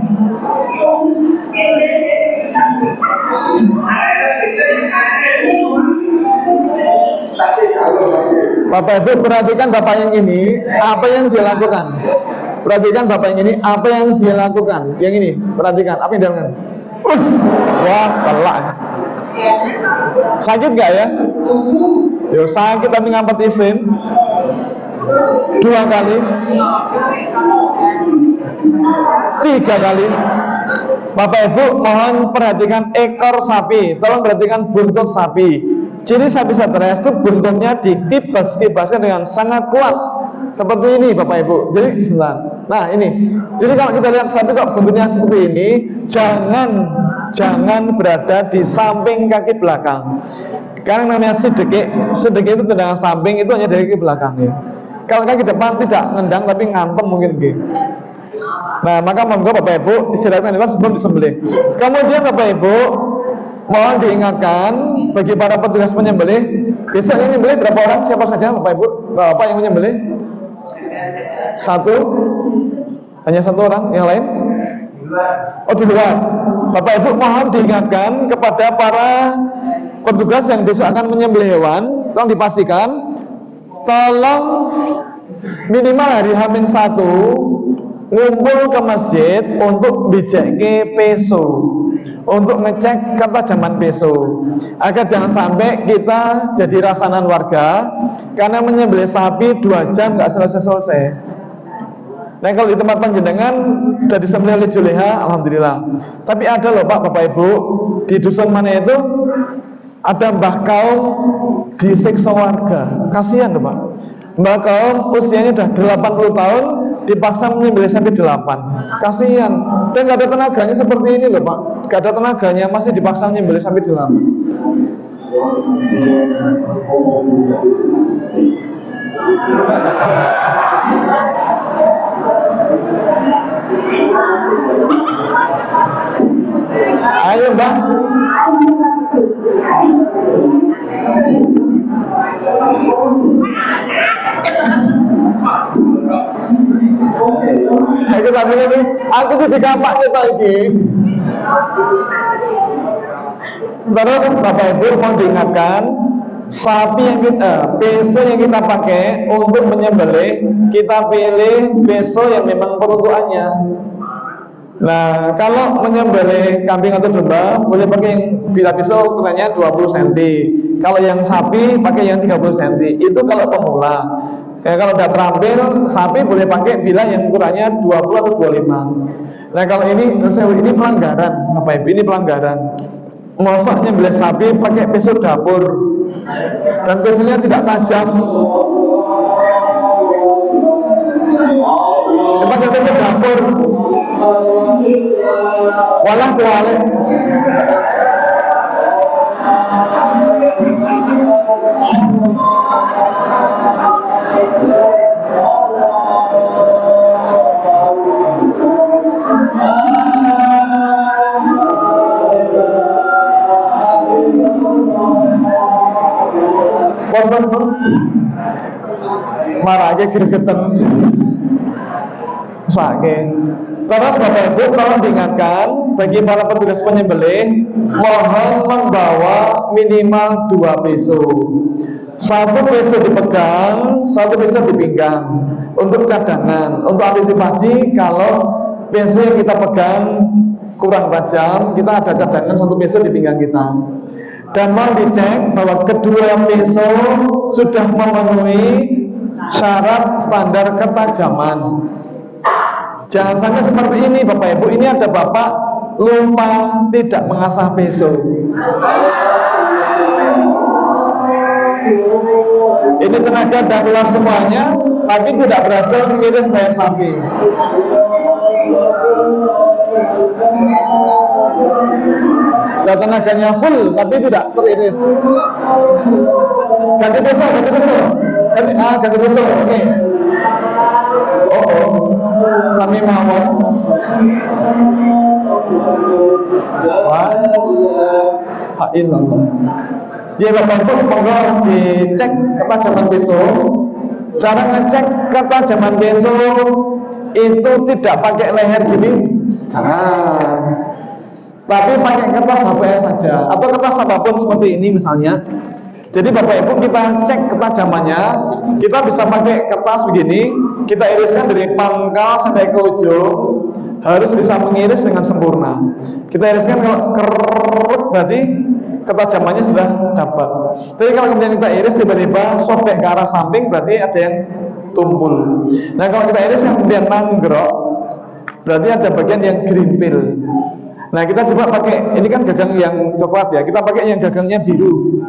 Bapak Ibu perhatikan bapak yang ini apa yang dia lakukan. Perhatikan bapak yang ini apa yang dia lakukan. Yang ini perhatikan apa yang dia lakukan. Wah pelak. Sakit gak ya? Yo sakit tapi ngapet isin 2 kali 3 kali. Bapak Ibu mohon perhatikan ekor sapi, tolong perhatikan buntut sapi. Ciri sapi stres itu buntutnya dikibas-kibasnya dengan sangat kuat seperti ini Bapak Ibu. Jadi nah ini. Jadi kalau kita lihat sapi kok buntutnya seperti ini, jangan berada di samping kaki belakang. Karena namanya sedekik itu tendangan samping itu hanya dari kaki belakang ya. Kalau kaki depan tidak nendang tapi ngantem mungkin gitu. Nah maka monggo Bapak Ibu istirahatkan hewan sebelum disembelih. Kemudian Bapak Ibu mohon diingatkan bagi para petugas penyembelih, besok yang menyembelih berapa orang? Siapa saja Bapak Ibu? Bapak yang menyembelih? Satu? Hanya satu orang? Yang lain? Oh, di luar. Bapak Ibu mohon diingatkan kepada para petugas yang besok akan menyembelih hewan, tolong dipastikan, tolong minimal hari H-1 ngumpul ke masjid untuk dicek peso, untuk ngecek ketajaman peso, agar jangan sampai kita jadi rasanan warga karena menyembelih sapi 2 jam nggak selesai-selesai. Nah, kalau di tempat panjenengan sudah disembelih oleh Juleha, alhamdulillah. Tapi ada loh Pak, Bapak Ibu, di dusun mana itu ada mbah kaum disiksa warga. Kasihan loh Pak. Mbah kaum usianya sudah 80 tahun dipaksa menyembelih sampai 8. Kasihan. Dan nggak ada tenaganya seperti ini loh Pak. Nggak ada tenaganya, masih dipaksa menyembelih sampai 8. Ayo Mbak. Ayo tapi ini aku tuh dikampak kita ini. Terus Bapak Ibu mau diingatkan, sapi yang peso yang kita pakai untuk menyembelih, kita pilih peso yang memang peruntukannya. Nah, kalau menyembelih kambing atau domba boleh pakai yang bila peso ukurannya 20 cm. Kalau yang sapi pakai yang 30 cm. Itu kalau pemula. Kalau udah terampil, sapi boleh pakai bila yang ukurannya 20 atau 25. Nah, kalau ini pelanggaran, Bapak Ibu, ini pelanggaran. Masa nyembelih sapi pakai peso dapur dan pesonya tidak tajam. Pakai peso dapur. Walah kualik. Marah aja gregetan sakit. Terus Bapak Ibu tolong diingatkan bagi para petugas penyembelih, mohon membawa minimal 2 peso. 1 peso dipegang, 1 peso dipinggang untuk cadangan, untuk antisipasi kalau peso yang kita pegang kurang tajam, kita ada cadangan 1 peso di pinggang kita. Dan mau dicek bahwa kedua peso sudah memenuhi syarat standar ketajaman. Jangan sampai seperti ini Bapak Ibu, ini ada bapak lupa tidak mengasah peso. Ini tenaga sudah keluar semuanya, tapi tidak berhasil mengiris leher sapi. Dan tenaganya full, tapi tidak teriris. Ganti peso. Ganti peso, oke. Oh, sami mawon. Wah, illallah. Dia Bapak Ibu monggo dicek ketajaman peso. Cara ngecek ketajaman peso itu tidak pakai leher gini, jangan. Tapi pakai kertas HVS saja atau kertas apapun seperti ini misalnya. Jadi Bapak Ibu kita cek ketajamannya, kita bisa pakai kertas begini, kita iriskan dari pangkal sampai ke ujung, harus bisa mengiris dengan sempurna. Kita iriskan kalau kerut berarti ketajamannya sudah dapat. Tapi kalau kemudian kita iris tiba-tiba sobek ke arah samping berarti ada yang tumpul. Nah kalau kita iris yang kemudian manggrok berarti ada bagian yang gerimpil. Nah kita coba pakai, ini kan gagang yang coklat ya, kita pakai yang gagangnya biru.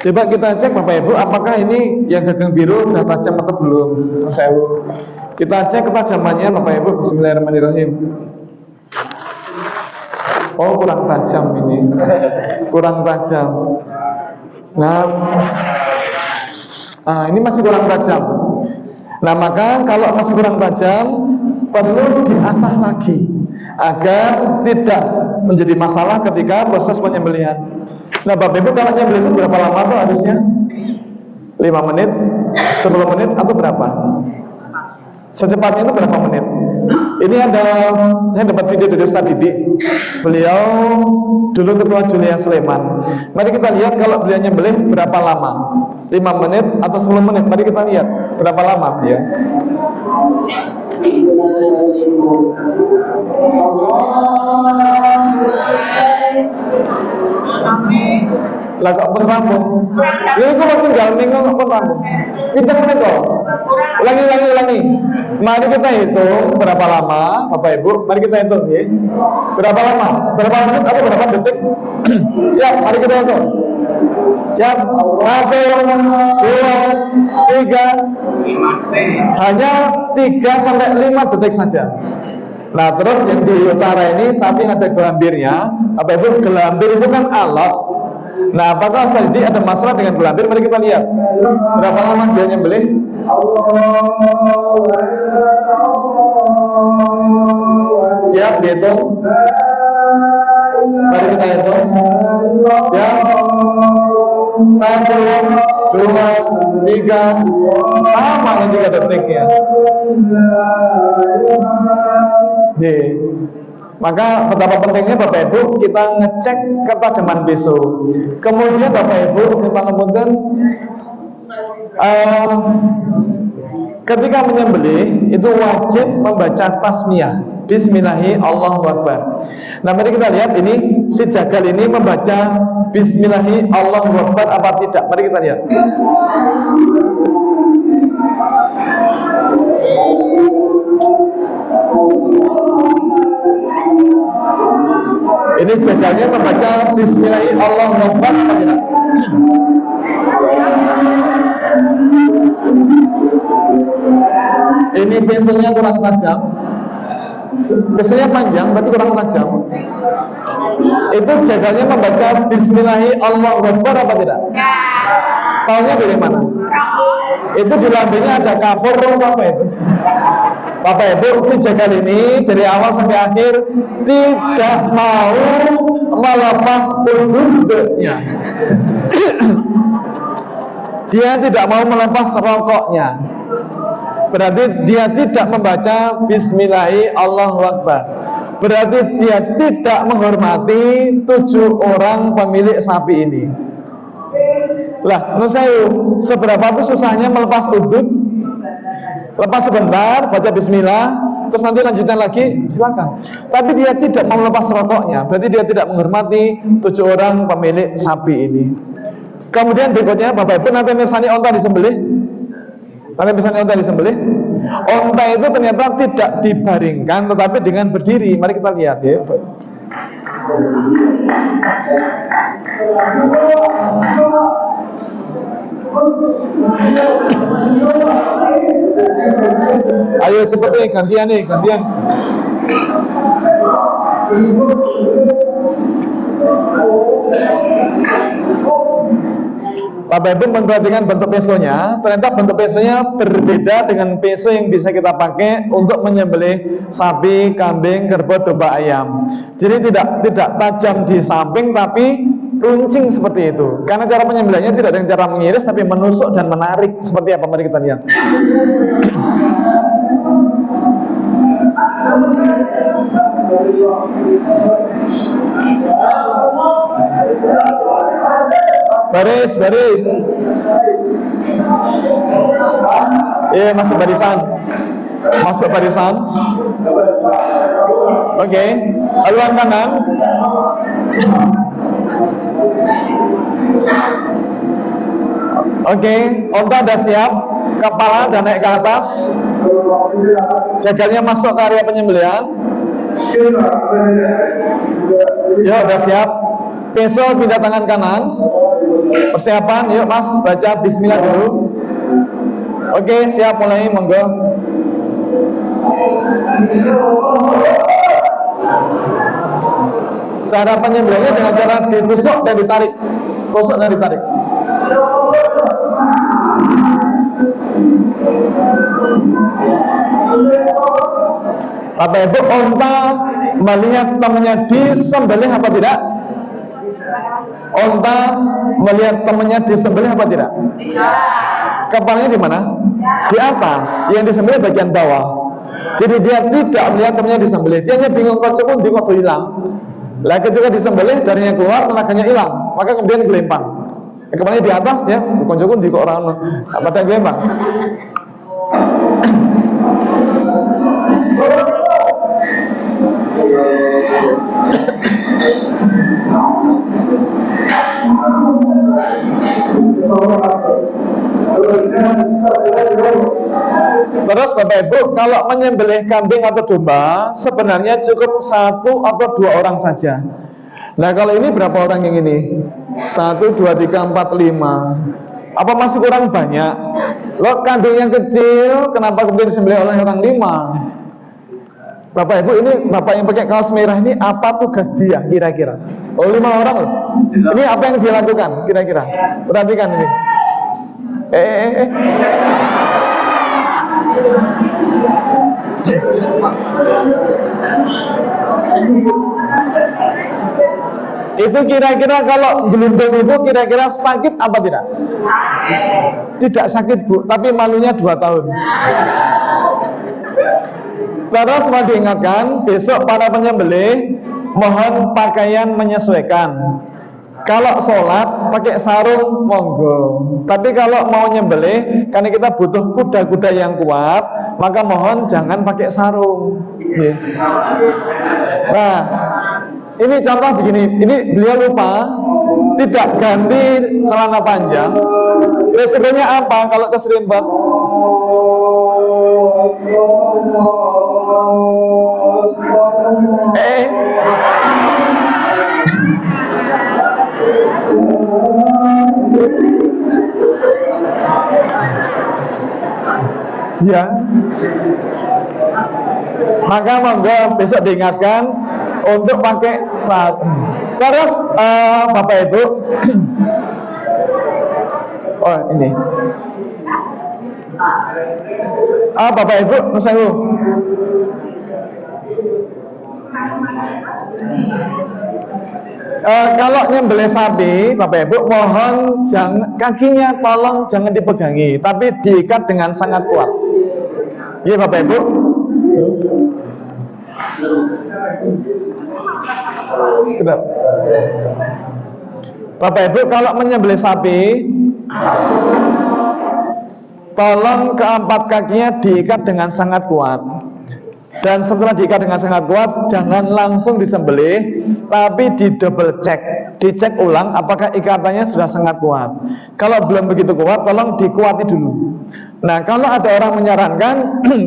Coba kita cek Bapak Ibu, apakah ini yang gagang biru sudah tajam atau belum? Kita cek ketajamannya Bapak Ibu. Bismillahirrahmanirrahim. Oh kurang tajam ini, kurang tajam. Nah, ini masih kurang tajam. Nah maka kalau masih kurang tajam perlu diasah lagi agar tidak menjadi masalah ketika proses penyembelihan. Nah Bapak Ibu kalau nyembelih itu berapa lama tuh harusnya? 5 menit 10 menit atau berapa? Secepatnya itu berapa menit? Ini ada, saya dapat video dari Ustaz Didi. Beliau dulu ketua Julia Sleman. Mari kita lihat kalau beliau nyembelih berapa lama, 5 menit atau 10 menit. Mari kita lihat berapa lama ya. Lah kok pun rambut. Ya itu waktu tinggal minggu kok pun rambut. Kita kok. Ulangi. Mari kita hitung berapa lama, Bapak Ibu. Mari kita hitung ya. Berapa lama? Berapa menit atau berapa detik? Siap, mari kita hitung. Siap. 1, 2, 3. Hanya 3 sampai 5 detik saja. Nah, terus yang di utara ini sapi ada gelambirnya. Bapak Ibu, gelambir itu kan alat. Nah, apakah tadi ada masalah dengan gelambir? Mari kita lihat. Berapa lama dia nyembelih? Siap, dihitung. Mari kita hitung. Siap. 1, 2, 3. Sama 3 detik ya. Maka betapa pentingnya Bapak Ibu kita ngecek ketajaman pisau. Kemudian Bapak Ibu pangapunten, ketika menyembelih itu wajib membaca tasmiyah. Bismillahi Allahu Akbar. Nah, mari kita lihat ini si jagal ini membaca Bismillahi Allahu Akbar apa tidak? Mari kita lihat. Ini jagalnya membaca Bismillahi Allahu Akbar apa tidak? Ini pensilnya kurang tajam. Pensilnya panjang tapi kurang tajam. Itu jagalnya membaca Bismillahi Allahu Akbar apa tidak? Tahunya dari mana? Itu di lambungnya ada kapur apa itu? Bapak Ibu, si jagal ini dari awal sampai akhir tidak mau melepas udhudnya. Dia tidak mau melepas rokoknya. Berarti dia tidak membaca Bismillahi Allahu Akbar. Berarti dia tidak menghormati 7 orang pemilik sapi ini. Lah, menurut saya seberapa tuh susahnya melepas udhud? Lepas sebentar, baca bismillah, terus nanti lanjutkan lagi, silakan. Tapi dia tidak mau melepas rokoknya, berarti dia tidak menghormati 7 orang pemilik sapi ini. Kemudian berikutnya, Bapak Ibu nanti misalnya onta disembelih. Onta itu ternyata tidak dibaringkan, tetapi dengan berdiri. Mari kita lihat ya. Ayo cepet nih, gantian. Bapak Ibu memperhatikan bentuk pesonya. Ternyata bentuk pesonya berbeda dengan peso yang bisa kita pakai untuk menyembelih sapi, kambing, kerbau, domba, ayam. Jadi tidak tajam di samping tapi runcing seperti itu. Karena cara penyembelihannya tidak dengan cara mengiris tapi menusuk dan menarik. Seperti apa? Mari kita lihat. Baris. Masuk barisan. Oke. Haluan kanan. Oke, onta sudah siap, kepala dan naik ke atas. Jagalnya masuk ke area penyembelihan. Yuk, sudah siap. Peso pindah tangan kanan. Persiapan, yuk Mas, baca bismillah dulu. Oke, siap, mulai, monggo. Cara penyembelihannya dengan cara ditusuk dan ditarik. Tusuk dan ditarik. Bapak Ibu, onta melihat temannya disembelih apa tidak? Onta melihat temannya disembelih apa tidak? kepalanya di mana? Di atas, yang disembelih bagian bawah. Jadi dia tidak melihat temannya disembelih, dia hanya bingung kok itu hilang. Lah ketika disembelih darinya keluar, tenaganya hilang, maka kemudian gelempang. Kepalanya di atas, dia konco-konco di kok orang pada gelempang. Terus Bapak Ibu, kalau menyembelih kambing atau domba sebenarnya cukup 1 atau 2 orang saja. Nah kalau ini berapa orang yang ini? 1, 2, 3, 4, 5. Apa masih kurang banyak? Loh kambing yang kecil kenapa kemudian disembelih oleh orang 5? Bapak Ibu, ini Bapak yang pakai kaos merah ini apa tugas dia kira-kira? Oh 5 orang loh. Ini apa yang dia lakukan kira-kira? Perhatikan ini. Itu kira-kira kalau gelundung itu kira-kira sakit apa tidak? Tidak sakit Bu, tapi malunya 2 tahun. Terus mau diingatkan, besok para penyembelih mohon pakaian menyesuaikan. Kalau sholat pakai sarung monggo, tapi kalau mau nyembelih karena kita butuh kuda-kuda yang kuat, maka mohon jangan pakai sarung. Nah ini contoh begini, ini beliau lupa tidak ganti celana panjang. Resikonya apa kalau keserimpet? Ya, maka monggo besok diingatkan untuk pakai sarung. Terus Bapak Ibu, oh ini, Bapak Ibu, Nusayu. Kalau nyembelih sapi, Bapak Ibu, mohon kakinya tolong jangan dipegangi, tapi diikat dengan sangat kuat. Iya Bapak Ibu. Kenapa? Bapak Ibu, kalau menyembelih sapi, tolong keempat kakinya diikat dengan sangat kuat. Dan setelah diikat dengan sangat kuat, jangan langsung disembelih, tapi di double check, dicek ulang apakah ikatannya sudah sangat kuat. Kalau belum begitu kuat, tolong dikuati dulu. Nah, kalau ada orang menyarankan,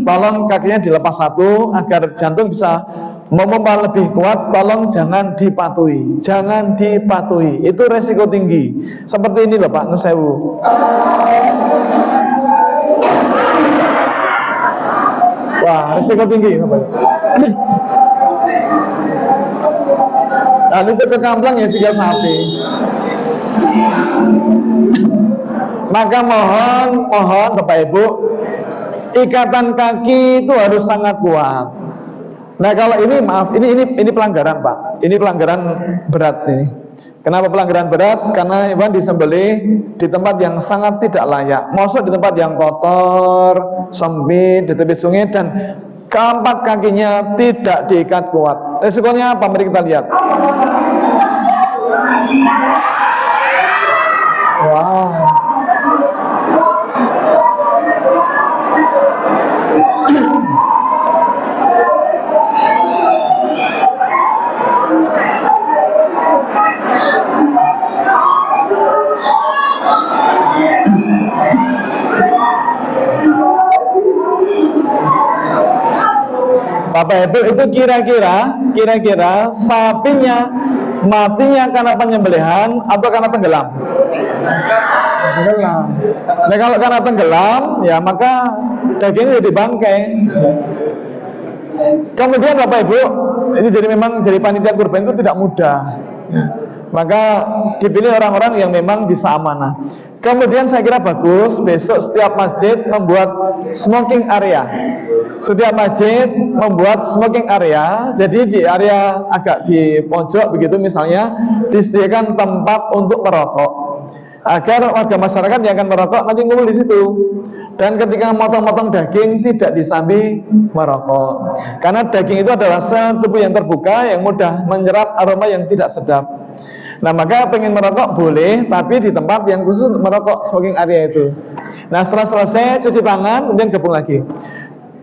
tolong kakinya dilepas 1 agar jantung bisa memompa lebih kuat, tolong jangan dipatuhi, jangan dipatuhi. Itu resiko tinggi. Seperti ini loh Pak Nusewu. Wah, risiko tinggi. Nah, itu kekamplang ya sigal sapi. Maka mohon Bapak Ibu, ikatan kaki itu harus sangat kuat. Nah, kalau ini maaf, ini pelanggaran Pak. Ini pelanggaran berat ini. Kenapa pelanggaran berat? Karena hewan disembelih di tempat yang sangat tidak layak. Maksud di tempat yang kotor, sempit, di tepi sungai, dan keempat kakinya tidak diikat kuat. Resikonya apa? Mari kita lihat. Wow. Bapak Ibu, itu kira-kira sapinya matinya karena penyembelihan atau karena tenggelam? Tenggelam. Nah, kalau karena tenggelam, ya maka dagingnya jadi bangkai. Kemudian Bapak Ibu, ini memang jadi panitia kurban itu tidak mudah. Maka dipilih orang-orang yang memang bisa amanah. Kemudian saya kira bagus besok setiap masjid membuat smoking area. Setiap masjid membuat smoking area. Jadi di area agak di pojok begitu misalnya disediakan tempat untuk merokok. agar warga masyarakat yang akan merokok nanti ngumpul di situ. Dan ketika motong-motong daging tidak disambi merokok, karena daging itu adalah sel tubuh yang terbuka yang mudah menyerap aroma yang tidak sedap. Nah, maka pengen merokok boleh, tapi di tempat yang khusus untuk merokok, smoking area itu. Nah, setelah selesai cuci tangan, kemudian gabung lagi.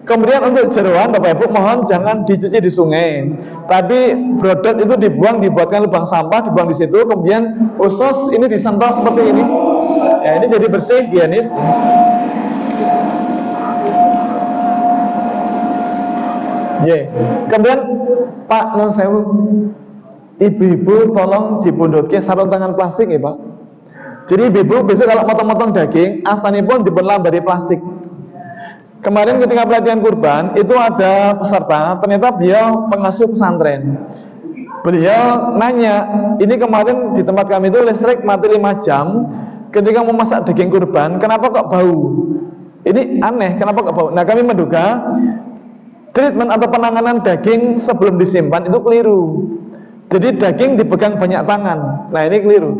Kemudian untuk jeroan, Bapak Ibu mohon jangan dicuci di sungai, tapi brodot itu dibuatkan lubang sampah, dibuang di situ. Kemudian usus ini disantol seperti ini. Ya, ini jadi bersih, higienis. Kemudian Pak non sewu, ibu-ibu tolong dipundhutke sarung tangan plastik ya Pak. Jadi ibu-ibu besok kalau motong-motong daging, asalipun dipun lambari plastik. Kemarin ketika pelatihan kurban itu ada peserta, ternyata beliau pengasuh pesantren. Beliau nanya, ini kemarin di tempat kami itu listrik mati 5 jam. Ketika mau masak daging kurban, kenapa kok bau? Ini aneh, kenapa kok bau? Nah, kami menduga treatment atau penanganan daging sebelum disimpan itu keliru. Jadi daging dipegang banyak tangan. Nah, ini keliru.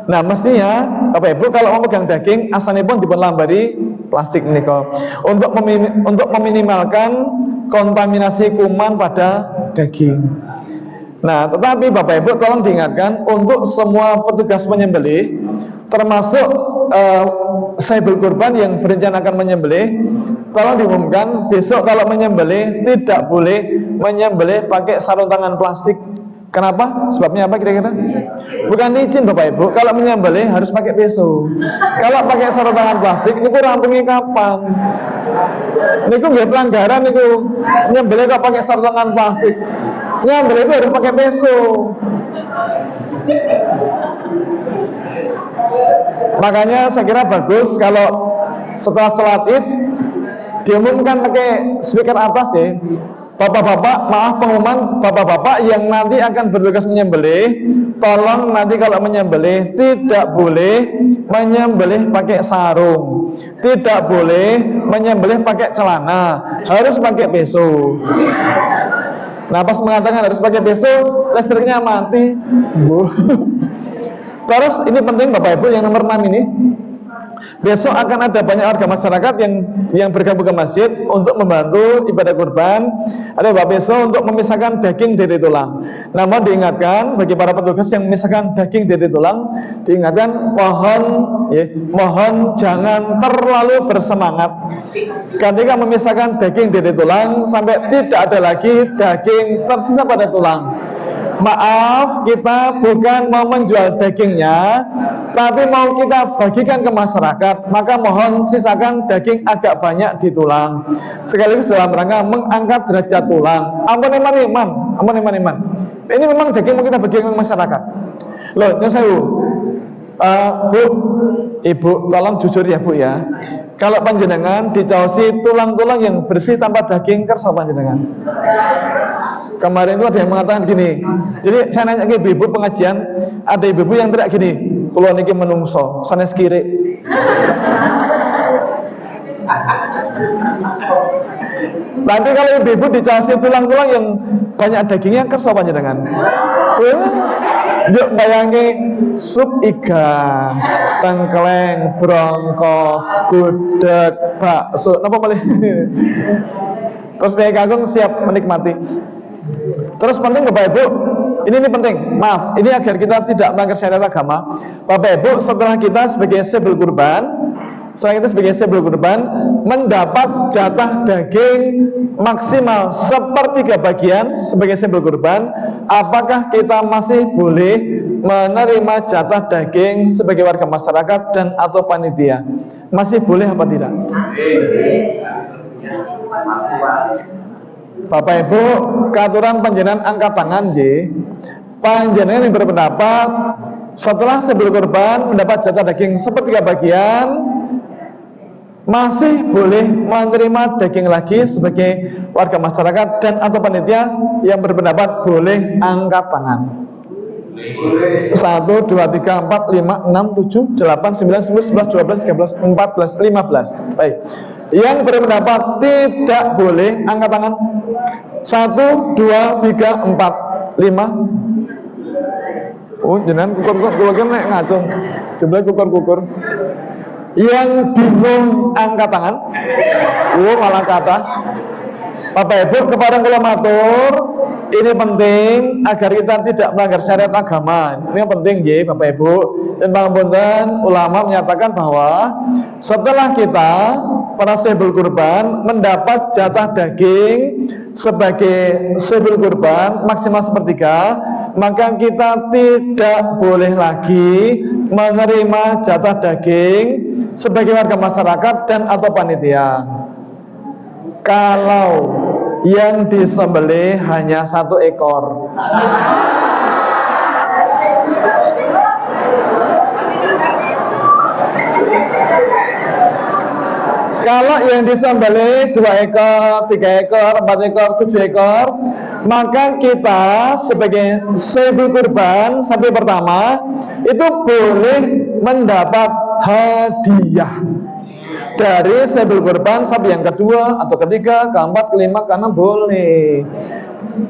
Nah, mestinya Bapak Ibu kalau mau pegang daging asalipun dipun lambari plastik niko untuk meminimalkan kontaminasi kuman pada daging. Nah, tetapi Bapak Ibu tolong diingatkan untuk semua petugas penyembelih, termasuk saibul kurban yang berencana akan menyembelih, tolong diumumkan besok kalau menyembelih tidak boleh menyembelih pakai sarung tangan plastik. Kenapa? Sebabnya apa kira-kira? Bukan izin Bapak Ibu, kalau menyembelih harus pakai pisau. Kalau pakai sarung tangan plastik, ini rampungnya kapan? Ini nggak pelanggaran, ini menyembelih kok pakai sarung tangan plastik. Nyembelih itu harus pakai pisau. Makanya saya kira bagus kalau setelah sholat id diumumkan pakai speaker atas ya. Bapak-bapak, maaf pengumuman, bapak-bapak yang nanti akan bertugas menyembelih, tolong nanti kalau menyembelih tidak boleh menyembelih pakai sarung, tidak boleh menyembelih pakai celana, harus pakai pisau. Nah, pas mengatakan harus pakai pisau, listriknya mati. Terus ini penting Bapak Ibu yang nomor 6 ini. Besok akan ada banyak warga masyarakat yang bergabung ke masjid untuk membantu ibadah kurban. Ada Bapak besok untuk memisahkan daging dari tulang. Namun diingatkan bagi para petugas yang memisahkan daging dari tulang, diingatkan mohon jangan terlalu bersemangat. Ketika memisahkan daging dari tulang sampai tidak ada lagi daging tersisa pada tulang. Maaf, kita bukan mau menjual dagingnya, tapi mau kita bagikan ke masyarakat. Maka mohon sisakan daging agak banyak di tulang, sekaligus dalam rangka mengangkat derajat tulang. Ampun iman. Ini memang daging mau kita bagikan ke masyarakat. Loh, nyusahu, Bu, Ibu, tolong jujur ya Bu ya. Kalau panjenengan dicaosi tulang-tulang yang bersih tanpa daging, kersa panjenengan. Kemarin itu ada yang mengatakan gini. Jadi saya nanya ke ibu-ibu pengajian, ada ibu-ibu yang teriak gini, kula niki menungso, sanes kiri. Nanti kalau ibu-ibu dikasih tulang-tulang yang banyak dagingnya, kersa panjenengan. Yuk bayangi sup iga, tengkleng, brongkos, gudeg, bakso, apa boleh? Terus Kiai Kagung siap menikmati. Terus penting Bapak Ibu, ini penting, maaf, ini agar kita tidak melanggar syariat agama. Bapak Ibu, setelah kita sebagai saibul kurban, mendapat jatah daging maksimal 1/3 bagian sebagai saibul kurban, apakah kita masih boleh menerima jatah daging sebagai warga masyarakat dan atau panitia? Masih boleh apa tidak? Bapak Ibu, keaturan panjenengan angkat tangan J. Panjenengan yang berpendapat setelah saibul kurban mendapat jatah daging 1/3 bagian, masih boleh menerima daging lagi sebagai warga masyarakat dan atau panitia. Yang berpendapat boleh angkat tangan. 1, 2, 3, 4, 5, 6, 7, 8, 9, 10, 11, 12, 13, 14, 15. Baik. Yang berpendapat tidak boleh angkat tangan. 1, 2, 3, 4, 5. Oh, jenengan kukur-kukur nek ngacung. Jumlah kukur-kukur. Yang bingung angkat tangan. Malah kata. Bapak Ibu, kepada kula matur, ini penting agar kita tidak melanggar syariat agama. Ini yang penting ya Bapak Ibu. Dan pangapunten, ulama menyatakan bahwa setelah kita para sahibul kurban mendapat jatah daging sebagai sahibul kurban maksimal sepertiga, maka kita tidak boleh lagi menerima jatah daging sebagai warga masyarakat dan atau panitia. Kalau yang disembelih hanya 1 ekor. Kalau yang disembelih 2 ekor, 3 ekor, 4 ekor, 7 ekor, maka kita sebagai sahibul kurban sapi pertama itu boleh mendapat hadiah dari sahibul kurban sapi yang kedua atau ketiga, keempat, kelima, keenam boleh.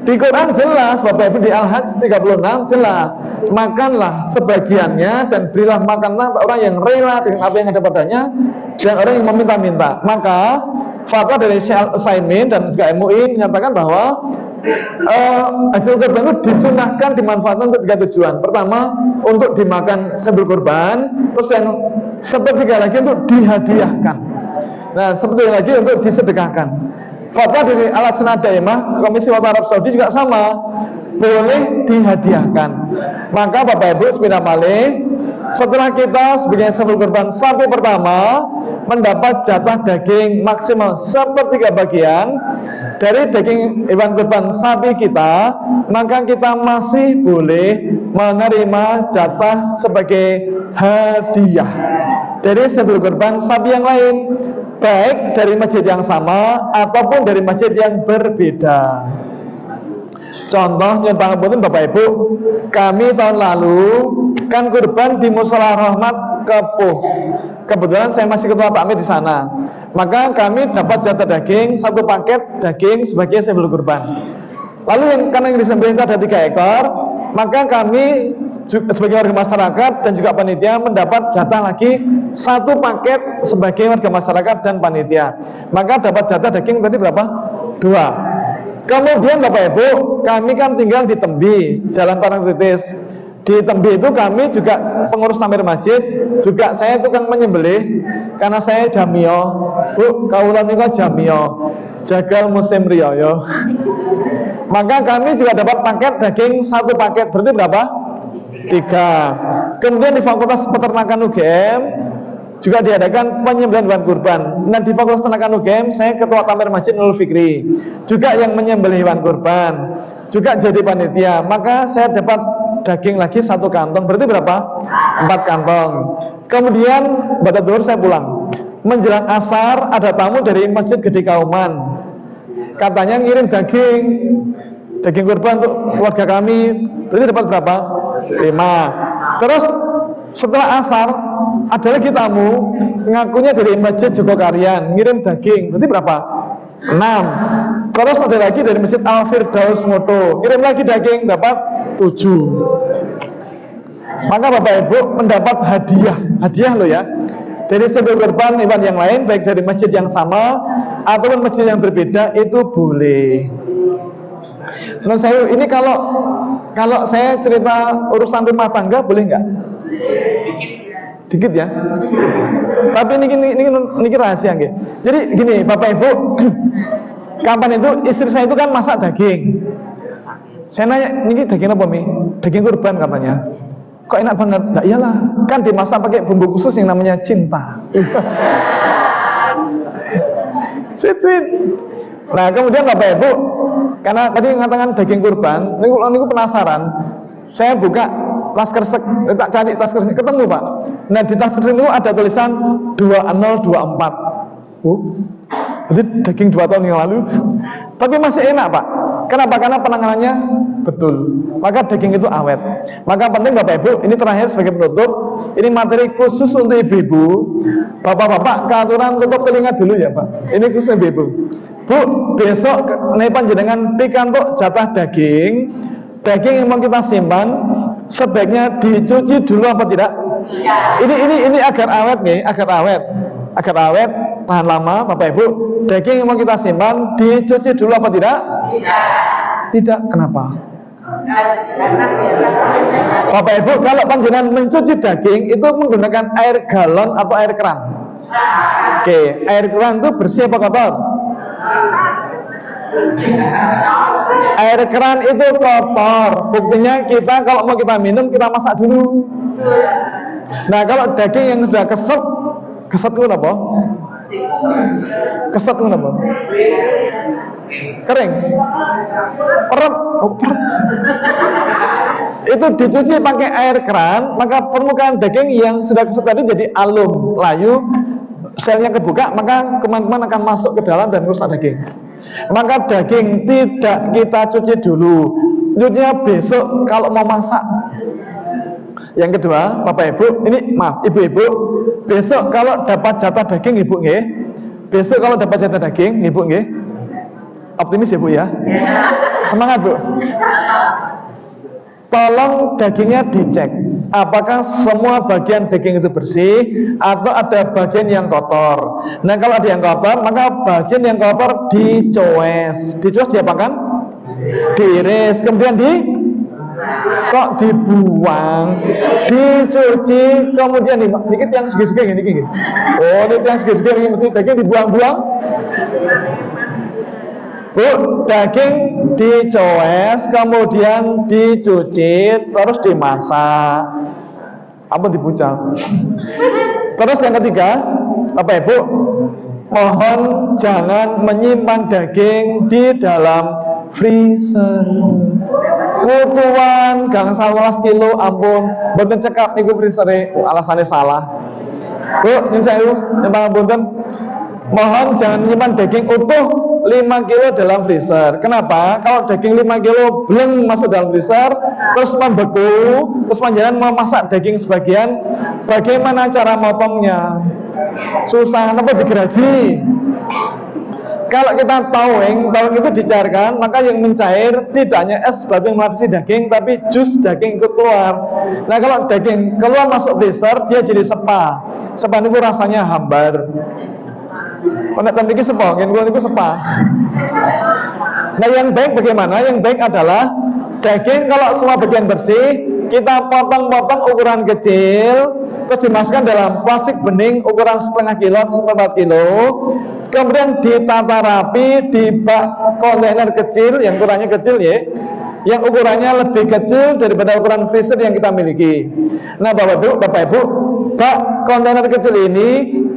Di Quran jelas, Bapak Ibu, di Al-Hajj 36 jelas, makanlah sebagiannya dan berilah makanlah orang yang rela dengan apa yang ada padanya dan orang yang meminta-minta. Maka fatwa dari Syekh Al-Utsaimin dan juga MUI menyatakan bahwa hasil kurban itu disunahkan dimanfaatkan untuk 3 tujuan. Pertama, untuk dimakan sahibul kurban, terus yang sepertiga lagi untuk dihadiahkan. Nah, sepertiga lagi untuk disedekahkan. Fatwa dari Al-Lajnah Daimah Komisi Fatwa Arab Saudi juga sama, boleh dihadiahkan. Maka Bapak Ibu sepeda malih, setelah kita sebagai sahibul kurban sapi pertama mendapat jatah daging maksimal sepertiga bagian dari daging hewan kurban sapi kita, maka kita masih boleh menerima jatah sebagai hadiah dari sahibul kurban sapi yang lain, baik dari masjid yang sama ataupun dari masjid yang berbeda. Contoh yang pangapunten Bapak Ibu, kami tahun lalu kan kurban di Mushola Rahmat Kepuh. Kebetulan saya masih ketua Pak Amir di sana. Maka kami dapat jatah daging 1 paket daging sebagai sahibul kurban. Lalu karena yang disembelih itu ada 3 ekor, maka kami sebagai warga masyarakat dan juga panitia mendapat jatah lagi 1 paket sebagai warga masyarakat dan panitia. Maka dapat jatah daging tadi berapa? 2. Kemudian Bapak Ibu, kami kan tinggal di Tembi, Jalan Parangtritis. Di Tembi itu kami juga pengurus tamir masjid, juga saya itu kan menyembelih karena saya jamio. Bu, kaulan niku jamio, jagal musim riyo. Maka kami juga dapat paket daging 1 paket, berarti berapa? 3. Kemudian di Fakultas Peternakan UGM juga diadakan penyembelihan hewan kurban. Nah, di Fakultas Peternakan UGM saya ketua tamir masjid Nurul Fikri, juga yang menyembelih hewan kurban, juga jadi panitia. Maka saya dapat daging lagi 1 kantong, berarti berapa? 4 kantong. Kemudian pada zuhur saya pulang. Menjelang asar ada tamu dari Masjid Gede Kauman, katanya ngirim daging kurban untuk warga kami, berarti dapat berapa? 5. Terus setelah asar ada lagi tamu ngakunya dari Masjid Jogokarian, ngirim daging, berarti berapa? 6. Terus ada lagi dari Masjid Al-Firdaus Moto, ngirim lagi daging, dapat 7. Maka Bapak Ibu mendapat hadiah loh ya, dari sahibul kurban hewan yang lain, baik dari masjid yang sama ataupun masjid yang berbeda, itu boleh. Menurut saya ini kalau saya cerita urusan rumah tangga boleh nggak? Dikit ya. Tapi ini rahasia nggih. Jadi gini Bapak Ibu, kapan itu istri saya itu kan masak daging. Saya nanya, ini daging apa Mi? Daging kurban katanya. Kok enak banget? Nah iyalah, kan dimasak pakai bumbu khusus yang namanya cinta. Sweet. Nah kemudian Bapak Ibu, karena tadi mengatakan daging kurban, ini penasaran. Saya buka tas kresek, tak cari tas kresek, ketemu Pak. Nah di tas kresek itu ada tulisan 2024. Berarti daging 2 tahun yang lalu. Tapi masih enak Pak. Kenapa? Karena penanganannya betul. Maka daging itu awet. Maka penting Bapak Ibu, ini terakhir sebagai penutup, ini materi khusus untuk ibu-ibu. Bapak-bapak, keaturan tutup telinga dulu ya Pak. Ini khusus ibu-ibu. Bu, besok nih panjenengan pikantuk jatah daging yang mau kita simpan, sebaiknya dicuci dulu apa tidak? Ini agar awet nih, agar awet, tahan lama, Bapak Ibu. Daging yang mau kita simpan dicuci dulu apa tidak? Tidak. Kenapa? Bapak Ibu, kalau panjenengan mencuci daging itu menggunakan air galon atau air keran? Oke, air keran itu bersih apa kotor? Air keran itu kotor. Buktinya kita kalau mau kita minum kita masak dulu. Nah, kalau daging yang sudah keset itu apa? Keset itu apa? Kering. Peret. Itu dicuci pakai air keran, maka permukaan daging yang sudah keset tadi jadi alum, layu, selnya kebuka, maka kuman-kuman akan masuk ke dalam dan rusak daging. Maka daging tidak kita cuci dulu, cucinya besok kalau mau masak. Yang kedua, Bapak Ibu, ini maaf, Ibu-ibu, besok kalau dapat jatah daging, Ibu nggih. Besok kalau dapat jatah daging, Ibu nggih. Optimis ya Bu ya. Semangat Bu. Tolong dagingnya dicek, apakah semua bagian daging itu bersih atau ada bagian yang kotor. Nah, kalau ada yang kotor, maka bagian yang kotor dicoes. Dicoes diapakan? Diiris, kemudian dibuang, dicuci, kemudian dikit yang segi-segi gini. Oh, ini yang segi-segi ini mesti daging dibuang-buang. Bu, daging dicoes, kemudian dicuci, terus dimasak. Apa dipucang? Terus yang ketiga, Bapak Ibu, mohon jangan menyimpan daging di dalam freezer. Kutuan gangsal 12 kilo, ampun, boten cekap niku freezere, alasannya salah. Bu, nyun sewu, nyumpang apunten. Mohon jangan menyimpan daging utuh 5 kilo dalam freezer. Kenapa? Kalau daging 5 kilo belum masuk dalam freezer, terus membeku, terus panjenengan mau masak daging sebagian, bagaimana cara motongnya? Susah, apa digeraji? Kalau kita towing itu dicairkan, maka yang mencair tidak hanya es batu yang melapisi daging, tapi jus daging ikut keluar. Nah, kalau daging keluar masuk freezer, dia jadi sepa. Sepa itu rasanya hambar. Nek tadi sepa, itu sepa. Nah, yang baik bagaimana? Yang baik adalah daging kalau semua bagian bersih, kita potong-potong ukuran kecil, terus dimasukkan dalam plastik bening ukuran 0,5 kilo atau 1/4 kilo, kemudian ditata rapi di bak kontainer kecil yang ukurannya kecil ya, yang ukurannya lebih kecil daripada ukuran freezer yang kita miliki. Nah, Bapak Ibu, bak kontainer kecil ini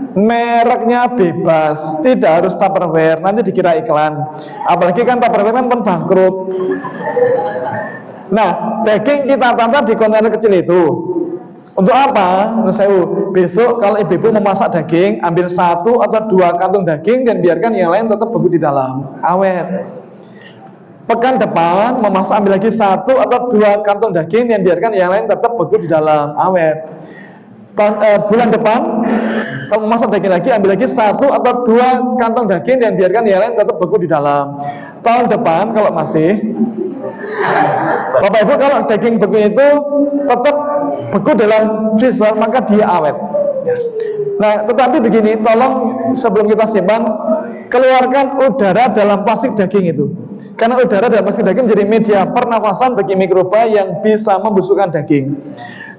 mereknya bebas, tidak harus Tupperware, nanti dikira iklan. Apalagi kan Tupperware kan bangkrut. Nah, daging kita tata di kontainer kecil itu. Untuk apa? Menurut saya, besok kalau ibu-ibu memasak daging, ambil 1 atau 2 kantung daging dan biarkan yang lain tetap beku di dalam, awet. Pekan depan memasak, ambil lagi 1 atau 2 kantung daging dan biarkan yang lain tetap beku di dalam, awet. Bulan depan kalau memasak daging lagi, ambil lagi 1 atau 2 kantong daging dan biarkan yang lain tetap beku di dalam. Tahun depan kalau masih, Bapak Ibu, kalau daging beku itu tetap beku dalam freezer, maka dia awet. Nah, tetapi begini, tolong sebelum kita simpan, keluarkan udara dalam plastik daging itu. Karena udara dalam plastik daging menjadi media pernafasan bagi mikroba yang bisa membusukkan daging.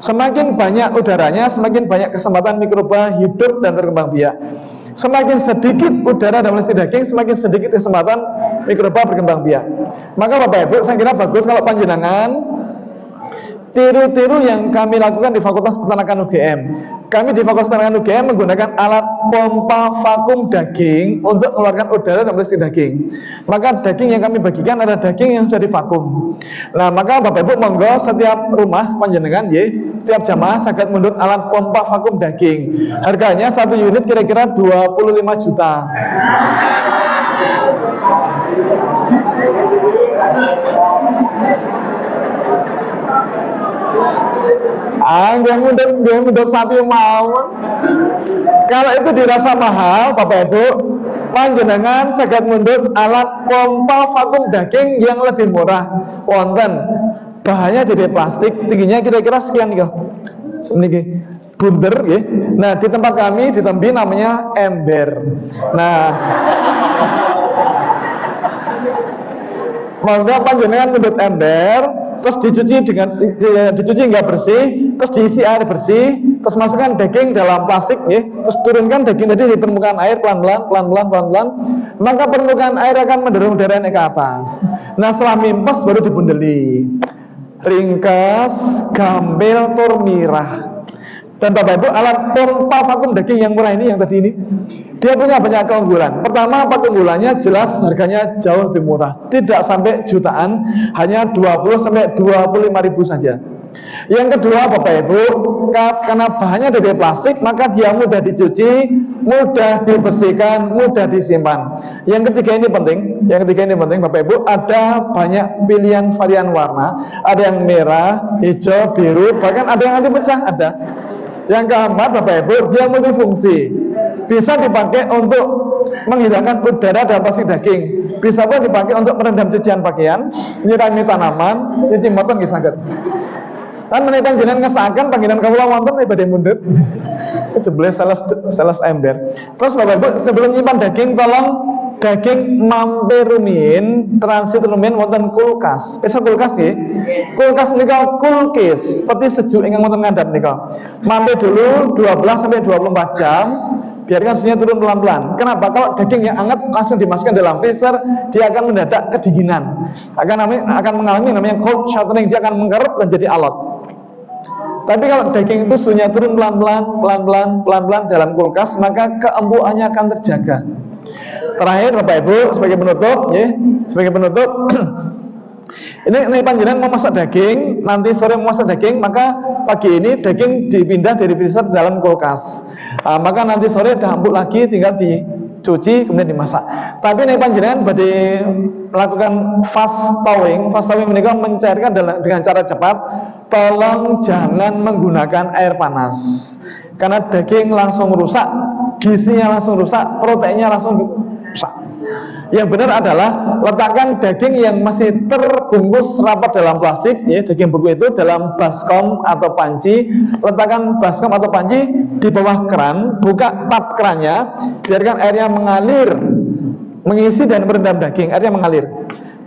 Semakin banyak udaranya, semakin banyak kesempatan mikroba hidup dan berkembang biak. Semakin sedikit udara dalam plastik daging, semakin sedikit kesempatan mikroba berkembang biak. Maka Bapak Ibu, saya kira bagus kalau panjenengan tiru-tiru yang kami lakukan di Fakultas Peternakan UGM. Kami di Fakultas Peternakan UGM menggunakan alat pompa vakum daging untuk mengeluarkan udara dalam plastik daging. Maka daging yang kami bagikan adalah daging yang sudah divakum. Nah, maka Bapak Ibu monggo setiap rumah panjenengan setiap jamaah saged mundut alat pompa vakum daging. Harganya 1 unit kira-kira 25 juta. Yang mundur sapi mau. Kalau itu dirasa mahal, Bapak Ibu, panjenengan saged mundut alat pompa vakum daging yang lebih murah. Wonten bahannya jadi plastik, tingginya kira-kira sekian nih, bunder ya. Nah, di tempat kami di Tembi namanya ember. Nah, maka panjenengan nyebut ember, terus dicuci dicuci hingga bersih, terus diisi air bersih, terus masukkan daging dalam plastik ya, terus turunkan daging tadi di permukaan air pelan-pelan, maka permukaan air akan mendorong darah naik ke atas. Nah, setelah mimpes baru dibundeli, ringkas, gampil, tur mirah. Dan Bapak Ibu, alat pompa vakum daging yang murah ini, yang tadi ini, dia punya banyak keunggulan. Pertama, keunggulannya jelas harganya jauh lebih murah, tidak sampai jutaan, hanya 20 sampai 25 ribu saja. Yang kedua, Bapak Ibu, karena bahannya dari plastik, maka dia mudah dicuci, mudah dibersihkan, mudah disimpan. Yang ketiga ini penting, Bapak Ibu, ada banyak pilihan varian warna, ada yang merah, hijau, biru, bahkan ada yang anti pecah, ada. Yang keempat, Bapak Ibu, dia multifungsi, bisa dipakai untuk menghilangkan udara dalam plastik daging, bisa pun dipakai untuk merendam cucian pakaian, nyirami tanaman, cuci motor nggih saged. Kan menawi jenengan ngesaken panggenan kawula wonten ibadah mundut. Jebles salah ember. Terus Bapak Ibu, sebelum nyimpan daging, tolong daging mampir rumiyin, transit rumiyin wonten kulkas. Pesa kulkas nggih. Kulkas menika kulkis, seperti sejuk ingkang wonten ngandhap nika. Mampir dulu 12 sampai 24 jam. Biarkan suhunya turun pelan-pelan. Kenapa? Kalau daging yang hangat langsung dimasukkan dalam freezer, dia akan mendadak kedinginan. Akan mengalami namanya cold shortening, dia akan mengkerut dan jadi alot. Tapi kalau daging itu suhunya turun pelan-pelan dalam kulkas, maka keempuannya akan terjaga. Terakhir Bapak Ibu, sebagai penutup, ini panjenengan mau masak daging, nanti sore mau masak daging, maka pagi ini daging dipindah dari freezer dalam kulkas. Maka nanti sore dah empuk lagi, tinggal dicuci kemudian dimasak. Tapi ini panjenengan badhe melakukan fast thawing mereka mencairkan dengan cara cepat. Tolong jangan menggunakan air panas, karena daging langsung rusak, gizinya langsung rusak, proteinnya langsung rusak. Yang benar adalah letakkan daging yang masih terbungkus rapat dalam plastik, ya, daging beku itu dalam baskom atau panci. Letakkan baskom atau panci di bawah keran, buka tap kerannya, biarkan airnya mengalir, mengisi dan merendam daging, airnya mengalir.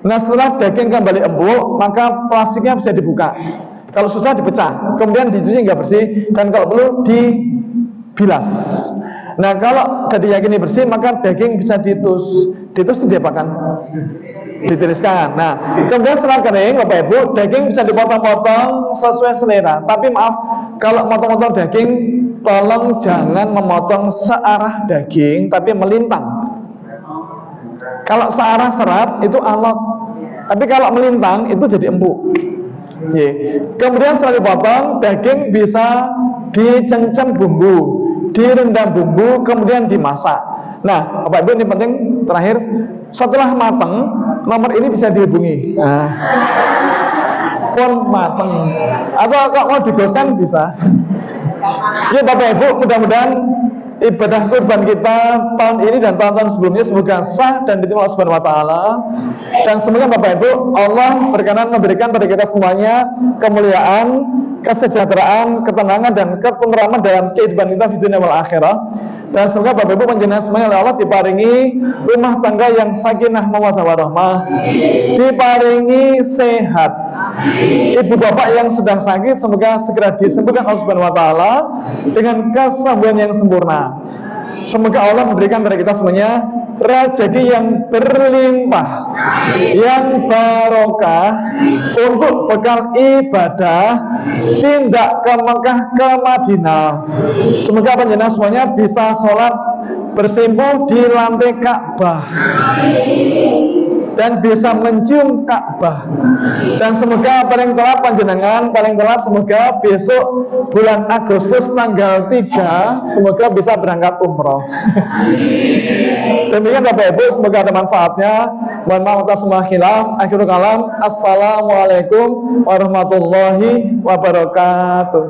Nah, setelah daging kembali empuk, maka plastiknya bisa dibuka. Kalau susah dipecah, kemudian dicuci hingga bersih, dan kalau perlu dibilas. Nah, kalau sudah diyakini bersih, maka daging bisa ditus itu diapakan? Ditiriskan. Nah, kemudian setelah kering, Bapak Ibu, daging bisa dipotong-potong sesuai selera. Tapi maaf, kalau motong-motong daging, tolong jangan memotong searah daging, tapi melintang. Kalau searah serat itu alot, tapi kalau melintang itu jadi empuk. Kemudian setelah dipotong, daging bisa dicencem bumbu, direndam bumbu, kemudian dimasak. Nah, Bapak Ibu, ini penting terakhir, setelah matang, nomor ini bisa dihubungi. Nah, pun matang, atau kalau mau digosen bisa. Ya Bapak Ibu, mudah-mudahan ibadah kurban kita tahun ini dan tahun-tahun sebelumnya semoga sah dan diterima Allah Subhanahu wa taala. Dan semoga Bapak Ibu, Allah berkenan memberikan pada kita semuanya kemuliaan, kesejahteraan, ketenangan dan ketenteraman dalam kehidupan kita di dunia wal akhirah. Dan semoga Bapak Ibu panjenengan semuanya oleh Allah diparingi rumah tangga yang sakinah mawaddah warahmah, diparingi sehat. Ibu bapak yang sedang sakit semoga segera disembuhkan Allah Subhanahu wa taala dengan kesembuhan yang sempurna. Semoga Allah memberikan kepada kita semuanya rezeki yang berlimpah, yang barokah untuk bekal ibadah, tindak ke Mekah, ke Madinah. Semoga panjenengan semuanya bisa sholat bersimpuh di lantai Ka'bah dan bisa mencium Ka'bah. Dan semoga paling telat semoga besok bulan Agustus tanggal 3 semoga bisa berangkat umroh. Demikian Bapak Ibu, semoga ada manfaatnya. Mohon maaf atas semua khilaf. Akhirul kalam, assalamualaikum warahmatullahi wabarakatuh.